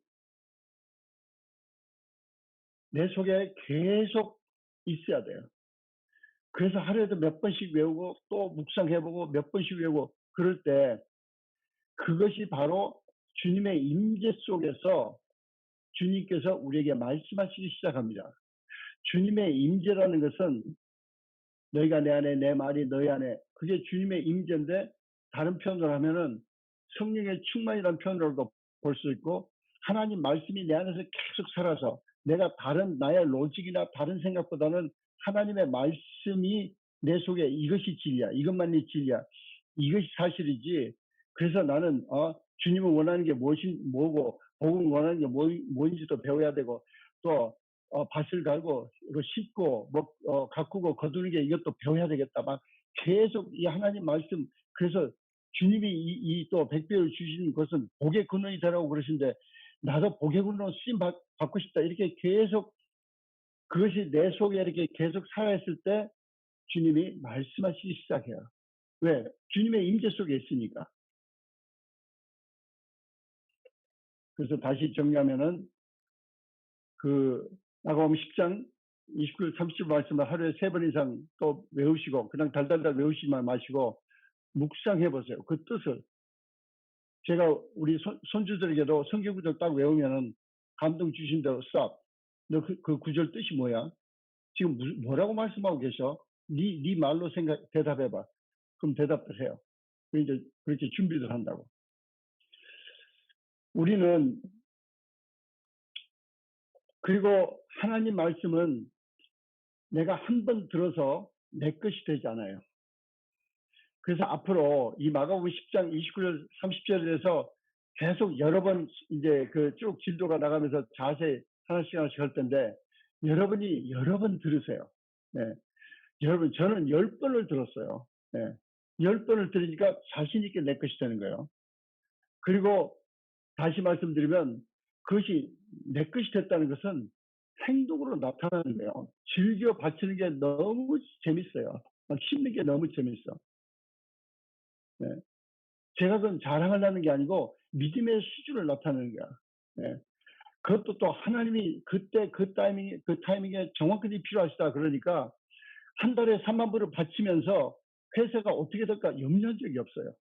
내 속에 계속 있어야 돼요. 그래서 하루에도 몇 번씩 외우고 또 묵상해보고 몇 번씩 외우고 그럴 때 그것이 바로 주님의 임재 속에서 주님께서 우리에게 말씀하시기 시작합니다. 주님의 임재라는 것은 너희가 내 안에 내 말이 너희 안에 그게 주님의 임재인데 다른 표현으로 하면은 성령의 충만이라는 표현으로도 볼 수 있고 하나님 말씀이 내 안에서 계속 살아서 내가 다른 나의 로직이나 다른 생각보다는 하나님의 말씀이 내 속에 이것이 진리야. 이것만이 진리야. 이것이 사실이지. 그래서 나는 주님은 원하는 게 뭐고 복음을 원하는 게 뭔지도 배워야 되고 또 밭을 갈고 씻고 가꾸고 거두는 게 이것도 배워야 되겠다. 막 계속 이 하나님 말씀 그래서 주님이 이 또 백배를 주시는 것은 복의 근원이 되라고 그러신데 나도 복의 근원으로 쓰임 받고 싶다. 이렇게 계속 그것이 내 속에 이렇게 계속 살아있을 때 주님이 말씀하시기 시작해요. 왜? 주님의 임재 속에 있으니까. 그래서 다시 정리하면은 나가면 10장 29절 30절 말씀을 하루에 3번 이상 또 외우시고 그냥 달달달 외우시만 마시고 묵상해 보세요. 그 뜻을 제가 우리 손주들에게도 성경 구절 딱 외우면은 감동 주신 대로 stop. 너 그 구절 뜻이 뭐야? 지금 뭐라고 말씀하고 계셔? 네 말로 대답해봐. 그럼 대답을 해요. 이제 그렇게 준비를 한다고. 우리는 그리고 하나님 말씀은 내가 한 번 들어서 내 것이 되지 않아요. 그래서 앞으로 이 마가복음 10장 29절 30절에서 계속 여러 번 이제 쭉 진도가 나가면서 자세히 하나씩 할 텐데 여러분이 여러 번 들으세요. 네. 여러분 저는 10번을 들었어요. 네. 10번을 들으니까 자신 있게 내 것이 되는 거예요. 그리고 다시 말씀드리면 그것이 내 것이 됐다는 것은 행동으로 나타나는 거예요. 즐겨 바치는 게 너무 재밌어요. 심는 게 너무 재밌어. 네. 제가 그건 자랑을 하는 게 아니고 믿음의 수준을 나타내는 거야. 네. 그것도 또 하나님이 그때 그 타이밍에 정확하게 필요하시다 그러니까 한 달에 3만 불을 바치면서 회사가 어떻게 될까 염려한 적이 없어요.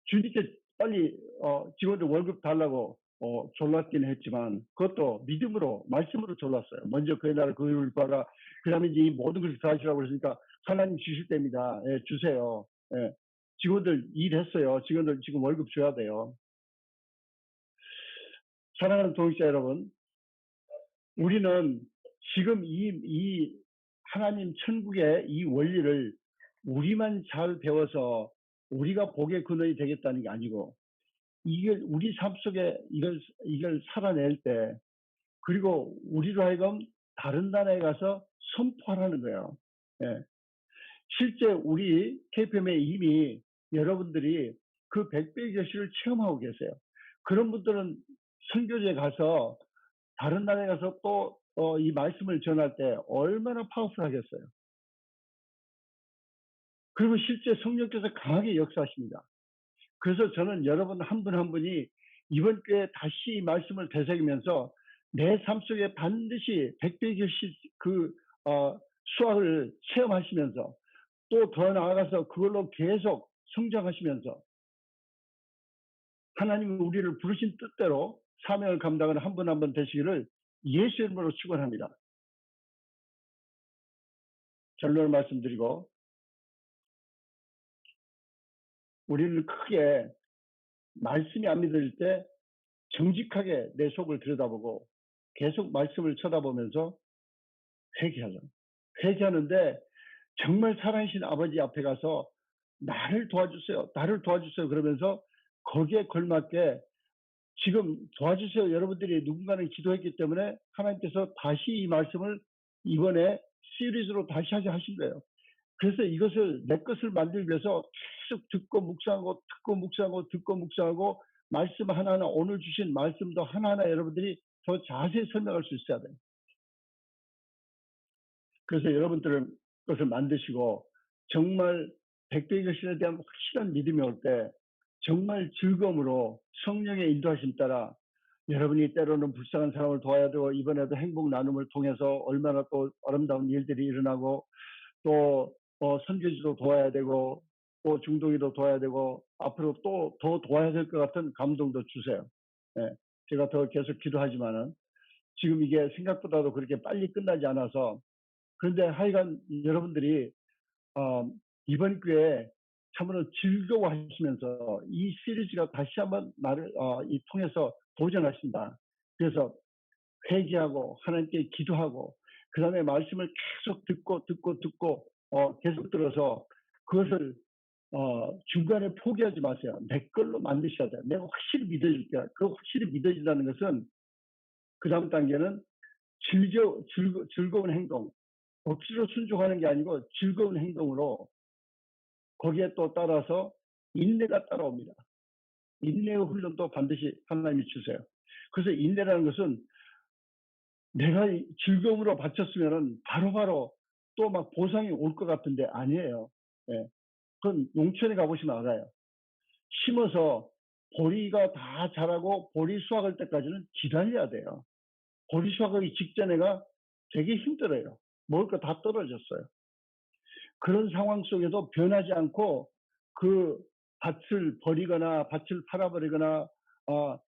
주님께 빨리 직원들 월급 달라고 졸랐긴 했지만 그것도 믿음으로 말씀으로 졸랐어요. 먼저 그의 나라 그의 구하라. 그다음에 이제 이 모든 것을 다 하시라고 그러니까 하나님 주실 때입니다. 예, 주세요. 예. 직원들 일했어요. 직원들 지금 월급 줘야 돼요. 사랑하는 동역자 여러분, 우리는 지금 이 하나님 천국의 이 원리를 우리만 잘 배워서 우리가 복의 근원이 되겠다는 게 아니고 이걸 우리 삶 속에 이걸 살아낼 때 그리고 우리로 하여금 다른 나라에 가서 선포하라는 거예요. 예. 실제 우리 KPM에 이미 여러분들이 그 100배 교실을 체험하고 계세요. 그런 분들은 선교지에 가서 다른 나라에 가서 또 이 말씀을 전할 때 얼마나 파워풀하겠어요. 그리고 실제 성령께서 강하게 역사하십니다. 그래서 저는 여러분 한 분 한 분이 이번 기회에 다시 이 말씀을 되새기면서 내 삶 속에 반드시 100배 교실 수학을 체험하시면서 또 더 나아가서 그걸로 계속 성장하시면서 하나님이 우리를 부르신 뜻대로 사명을 감당하는 한 분 한 분 되시기를 예수 이름으로 축원합니다. 결론을 말씀드리고 우리는 크게 말씀이 안 믿을 때 정직하게 내 속을 들여다보고 계속 말씀을 쳐다보면서 회개하죠. 회개하는데 정말 살아계신 아버지 앞에 가서 나를 도와주세요. 나를 도와주세요. 그러면서 거기에 걸맞게 지금 도와주세요. 여러분들이 누군가는 기도했기 때문에 하나님께서 다시 이 말씀을 이번에 시리즈로 다시 하게 하신 거예요. 그래서 이것을 내 것을 만들기 위해서 계속 듣고 묵상하고 듣고 묵상하고 듣고 묵상하고 말씀 하나하나 오늘 주신 말씀도 하나하나 여러분들이 더 자세히 설명할 수 있어야 돼요. 그래서 여러분들은 것을 만드시고 정말 백배의 결실에 대한 확실한 믿음이 올 때 정말 즐거움으로 성령의 인도하심 따라 여러분이 때로는 불쌍한 사람을 도와야 되고 이번에도 행복 나눔을 통해서 얼마나 또 아름다운 일들이 일어나고 또 선교지도 도와야 되고 또 중동이도 도와야 되고 앞으로 또 더 도와야 될 것 같은 감동도 주세요. 예, 제가 더 계속 기도하지만은 지금 이게 생각보다도 그렇게 빨리 끝나지 않아서 그런데 하여간 여러분들이 이번 기회에 참으로 즐거워하시면서 이 시리즈가 다시 한번 나를 통해서 도전하신다. 그래서 회개하고 하나님께 기도하고 그 다음에 말씀을 계속 듣고 계속 들어서 그것을 중간에 포기하지 마세요. 내 걸로 만드셔야 돼요. 내가 확실히 믿어질게. 그 확실히 믿어진다는 것은 그 다음 단계는 즐거운 행동, 억지로 순종하는 게 아니고 즐거운 행동으로 거기에 또 따라서 인내가 따라옵니다. 인내의 훈련도 반드시 하나님이 주세요. 그래서 인내라는 것은 내가 즐거움으로 바쳤으면 바로바로 또 막 보상이 올 것 같은데 아니에요. 예. 그건 농촌에 가보시면 알아요. 심어서 보리가 다 자라고 보리 수확할 때까지는 기다려야 돼요. 보리 수확하기 직전에가 되게 힘들어요. 먹을 거 다 떨어졌어요. 그런 상황 속에도 변하지 않고 그 밭을 버리거나 밭을 팔아버리거나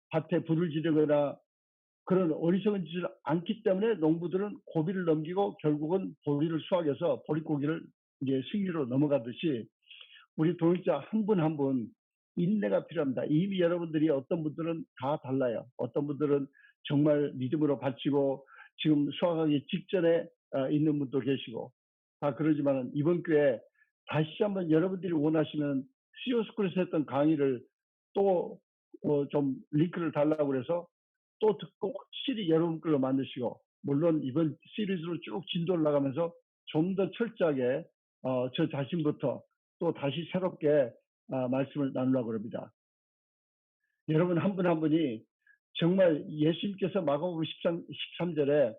밭에 불을 지르거나 그런 어리석은 짓을 않기 때문에 농부들은 고비를 넘기고 결국은 보리를 수확해서 보릿고기를 이제 승리로 넘어가듯이 우리 동역자 한 분 한 분 인내가 필요합니다. 이미 여러분들이 어떤 분들은 다 달라요. 어떤 분들은 정말 믿음으로 바치고 지금 수확하기 직전에 있는 분도 계시고 다 그러지만 이번 기회에 다시 한번 여러분들이 원하시면 시오스쿨에서 했던 강의를 또 좀 링크를 달라고 그래서 또 듣고 확실히 여러분 걸로 만드시고 물론 이번 시리즈로 쭉 진도를 나가면서 좀 더 철저하게 저 자신부터 또 다시 새롭게 말씀을 나누려고 합니다. 여러분 한 분 한 분이 정말 예수님께서 마가복음 13절에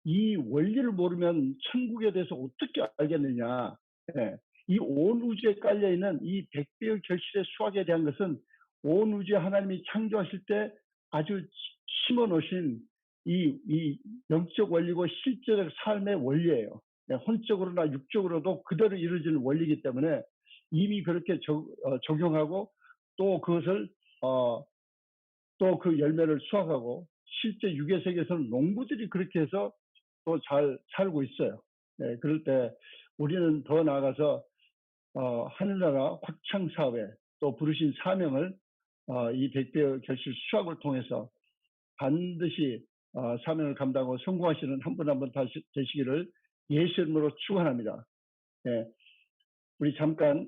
이 원리를 모르면 천국에 대해서 어떻게 알겠느냐. 예. 이 온 우주에 깔려있는 이 백배의 결실의 수확에 대한 것은 온 우주에 하나님이 창조하실 때 아주 심어놓으신 이 영적 원리고 실제적 삶의 원리예요. 혼적으로나 육적으로도 그대로 이루어지는 원리이기 때문에 이미 그렇게 적용하고 또 그것을 또 그 열매를 수확하고 실제 유괴 세계에서는 농부들이 그렇게 해서 또 잘 살고 있어요. 네, 그럴 때 우리는 더 나아가서 하늘나라 확창 사업에 또 부르신 사명을 이 백배의 결실 수확을 통해서 반드시 사명을 감당하고 성공하시는 한 분 한 분 다시 되시기를 예수 이름으로 축원합니다. 네, 우리 잠깐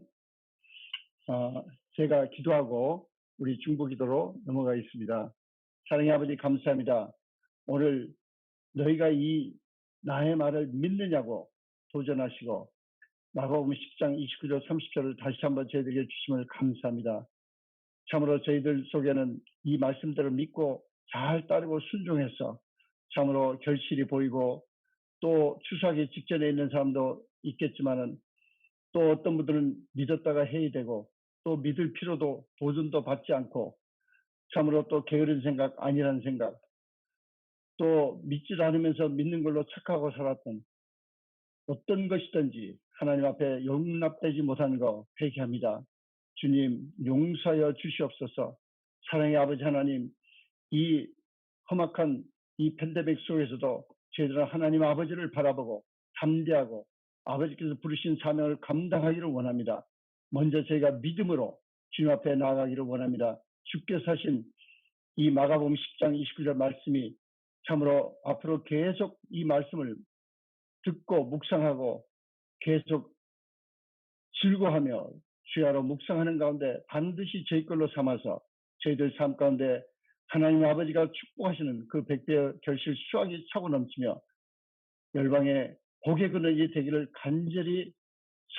제가 기도하고 우리 중보기도로 넘어가겠습니다. 사랑의 아버지 감사합니다. 오늘 너희가 이 나의 말을 믿느냐고 도전하시고 마가복음 10장 29절 30절을 다시 한번 저희들에게 주심을 감사합니다. 참으로 저희들 속에는 이 말씀들을 믿고 잘 따르고 순종해서 참으로 결실이 보이고 또 추수하기 직전에 있는 사람도 있겠지만은 또 어떤 분들은 믿었다가 해이되고 또 믿을 필요도 도전도 받지 않고 참으로 또 게으른 생각 아니라는 생각 또 믿지도 않으면서 믿는 걸로 착하고 살았던 어떤 것이든지 하나님 앞에 용납되지 못한 거 회개합니다. 주님 용서하여 주시옵소서. 사랑의 아버지 하나님 이 험악한 이 팬데믹 속에서도 저희들은 하나님 아버지를 바라보고 담대하고 아버지께서 부르신 사명을 감당하기를 원합니다. 먼저 저희가 믿음으로 주님 앞에 나아가기를 원합니다. 주께서 하신 이 마가복음 10장 29절 말씀이 참으로 앞으로 계속 이 말씀을 듣고 묵상하고 계속 즐거워하며 주야로 묵상하는 가운데 반드시 저희 걸로 삼아서 저희들 삶 가운데 하나님 아버지가 축복하시는 그 백배의 결실 수확이 차고 넘치며 열방의 복의 근원이 되기를 간절히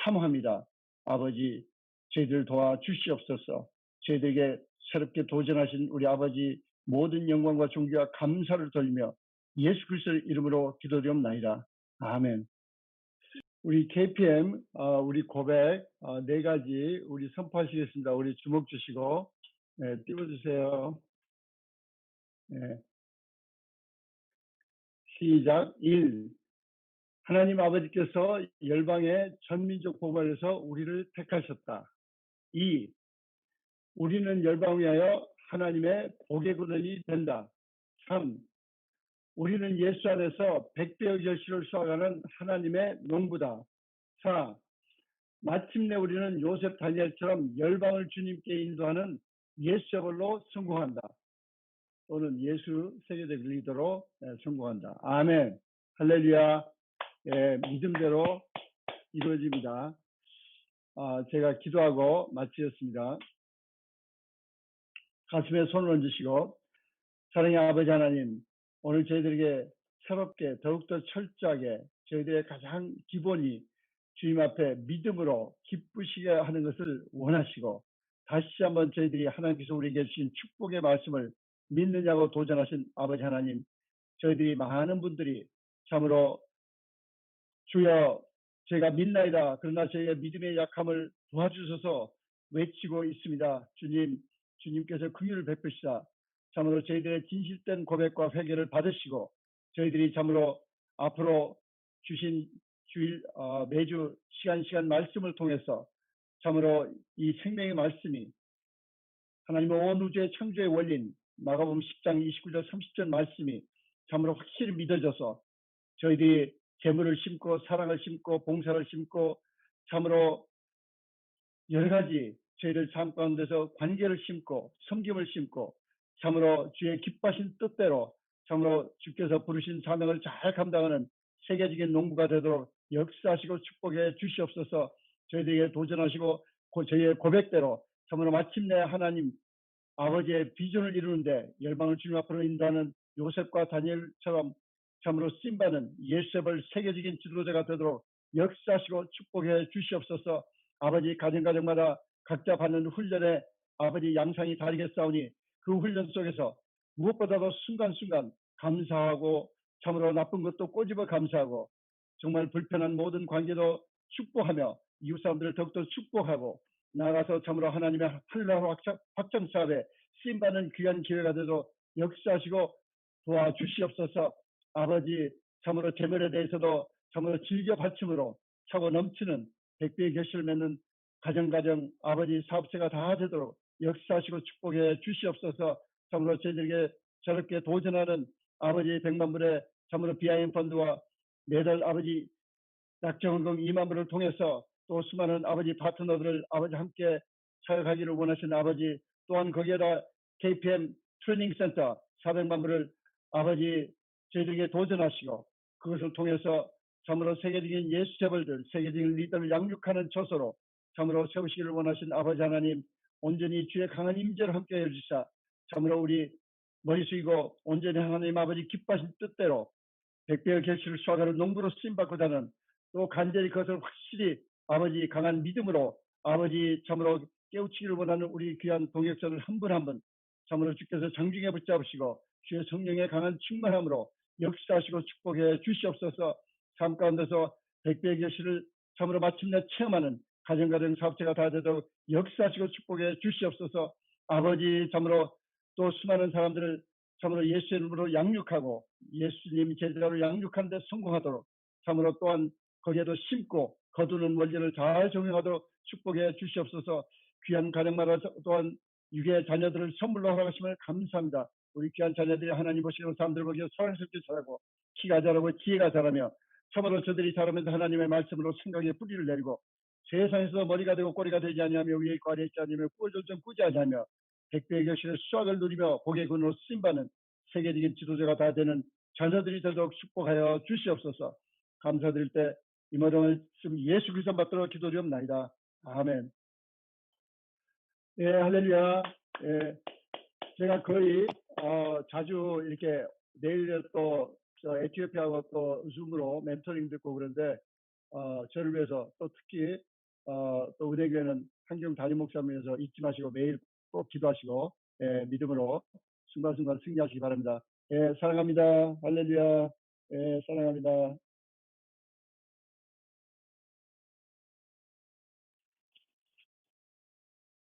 사모합니다. 아버지 저희들 도와주시옵소서. 저희들에게 새롭게 도전하신 우리 아버지 모든 영광과 존귀와 감사를 돌리며 예수 그리스도의 이름으로 기도드리옵나이다. 아멘. 우리 KPM 우리 고백 네 가지 우리 선포하시겠습니다. 우리 주목 주시고 띄워주세요. 시작. 1. 하나님 아버지께서 열방의 전민족 보관에서 우리를 택하셨다. 2. 우리는 열방 위하여 하나님의 복의 근원이 된다. 3. 우리는 예수 안에서 백배의 결실을 수확하는 하나님의 농부다. 4. 마침내 우리는 요셉 다니엘처럼 열방을 주님께 인도하는 예수자벌로 성공한다. 또는 예수 세계적 리더로 성공한다. 아멘. 할렐루야. 믿음대로 이루어집니다. 제가 기도하고 마치겠습니다. 가슴에 손을 얹으시고, 사랑의 아버지 하나님, 오늘 저희들에게 새롭게 더욱더 철저하게 저희들의 가장 기본이 주님 앞에 믿음으로 기쁘시게 하는 것을 원하시고, 다시 한번 저희들이 하나님께서 우리에게 주신 축복의 말씀을 믿느냐고 도전하신 아버지 하나님, 저희들이 많은 분들이 참으로 주여 제가 믿나이다, 그러나 저희의 믿음의 약함을 도와주셔서 외치고 있습니다. 주님께서 긍휼을 베푸시사 참으로 저희들의 진실된 고백과 회개를 받으시고, 저희들이 참으로 앞으로 주신 주일 매주 시간 말씀을 통해서 참으로 이 생명의 말씀이 하나님의 온 우주의 창조의 원리인 마가복음 10장 29절 30절 말씀이 참으로 확실히 믿어져서 저희들이 재물을 심고 사랑을 심고 봉사를 심고 참으로 여러 가지 저희들 삶 가운데서 관계를 심고 섬김을 심고 참으로 주의 기뻐하신 뜻대로 참으로 주께서 부르신 사명을 잘 감당하는 세계적인 농부가 되도록 역사하시고 축복해 주시옵소서. 저희들에게 도전하시고 저희의 고백대로 참으로 마침내 하나님 아버지의 비전을 이루는데 열방을 주님 앞으로 인도하는 요셉과 다니엘처럼 참으로 쓰임받는 예수의 세계적인 지도자가 되도록 역사하시고 축복해 주시옵소서. 아버지 가정마다 각자 받는 훈련에 아버지 양상이 다르겠사오니 그 훈련 속에서 무엇보다도 순간순간 감사하고 참으로 나쁜 것도 꼬집어 감사하고 정말 불편한 모든 관계도 축복하며 이웃 사람들을 더욱더 축복하고 나아가서 참으로 하나님의 하늘나라 확장 사업에 쓰임받는 귀한 기회가 되도록 역사하시고 도와주시옵소서. 아버지 참으로 재물에 대해서도 참으로 즐겨 바침으로 차고 넘치는 백배의 결실을 맺는 가정 아버지 사업체가 다 되도록 역사하시고 축복해 주시옵소서. 참으로 저희들에게 저렇게 도전하는 아버지 100만 불의 참으로 비하인 펀드와 매달 아버지 낙정원금 2만 불을 통해서 또 수많은 아버지 파트너들을 아버지 함께 사역하기를 원하시는 아버지, 또한 거기에다 KPM 트레이닝 센터 400만 불을 아버지 저희들에게 도전하시고 그것을 통해서 참으로 세계적인 예수 재벌들, 세계적인 리더를 양육하는 처소로 참으로 세우시기를 원하신 아버지 하나님, 온전히 주의 강한 임재를 함께 해주시사 참으로 우리 머리 숙이고 온전히 하나님 아버지 기뻐하신 뜻대로 백배의 결실을 수확하는 농부로 쓰임받고자 하는, 또 간절히 그것을 확실히 아버지 강한 믿음으로 아버지 참으로 깨우치기를 원하는 우리 귀한 동역자들 한 분 한 분 참으로 주께서 장중에 붙잡으시고 주의 성령의 강한 충만함으로 역사하시고 축복해 주시옵소서. 삶 가운데서 백배의 결실을 참으로 마침내 체험하는 가정 사업체가 다 되도록 역사하시고 축복해 주시옵소서. 아버지 참으로 또 수많은 사람들을 참으로 예수의 이름으로 양육하고 예수님 제자로 양육하는 데 성공하도록 참으로 또한 거기에도 심고 거두는 원리를 잘 적용하도록 축복해 주시옵소서. 귀한 가정마다 또한 육의 자녀들을 선물로 허락하심을 감사합니다. 우리 귀한 자녀들이 하나님 보시는 사람들 보기에 사랑스럽게 자라고 키가 자라고 지혜가 자라며 참으로 저들이 자라면서 하나님의 말씀으로 생각의 뿌리를 내리고 세상에서 머리가 되고 꼬리가 되지 아니하며 위에 있고 아래에 있지 아니하며 꿀을 좀 꾸지 아니하며 백배의 결실의 수확을 누리며 복의 근으로 쓰임받는 세계적인 지도자가 다 되는 자녀들이 되도록 축복하여 주시옵소서. 감사드릴 때 이 모든 말씀 예수 그리스도 받도록 기도드리옵나이다. 아멘. 예, 할렐루야. 예, 제가 거의 자주 이렇게 내일 또 에티오피아하고 또 줌으로 멘토링 듣고 그런데 저를 위해서 또 특히 또 은혜교회는 한경 담임 목사님에서 잊지 마시고 매일 꼭 기도하시고 믿음으로 순간순간 승리하시기 바랍니다. 사랑합니다. 할렐루야. 사랑합니다.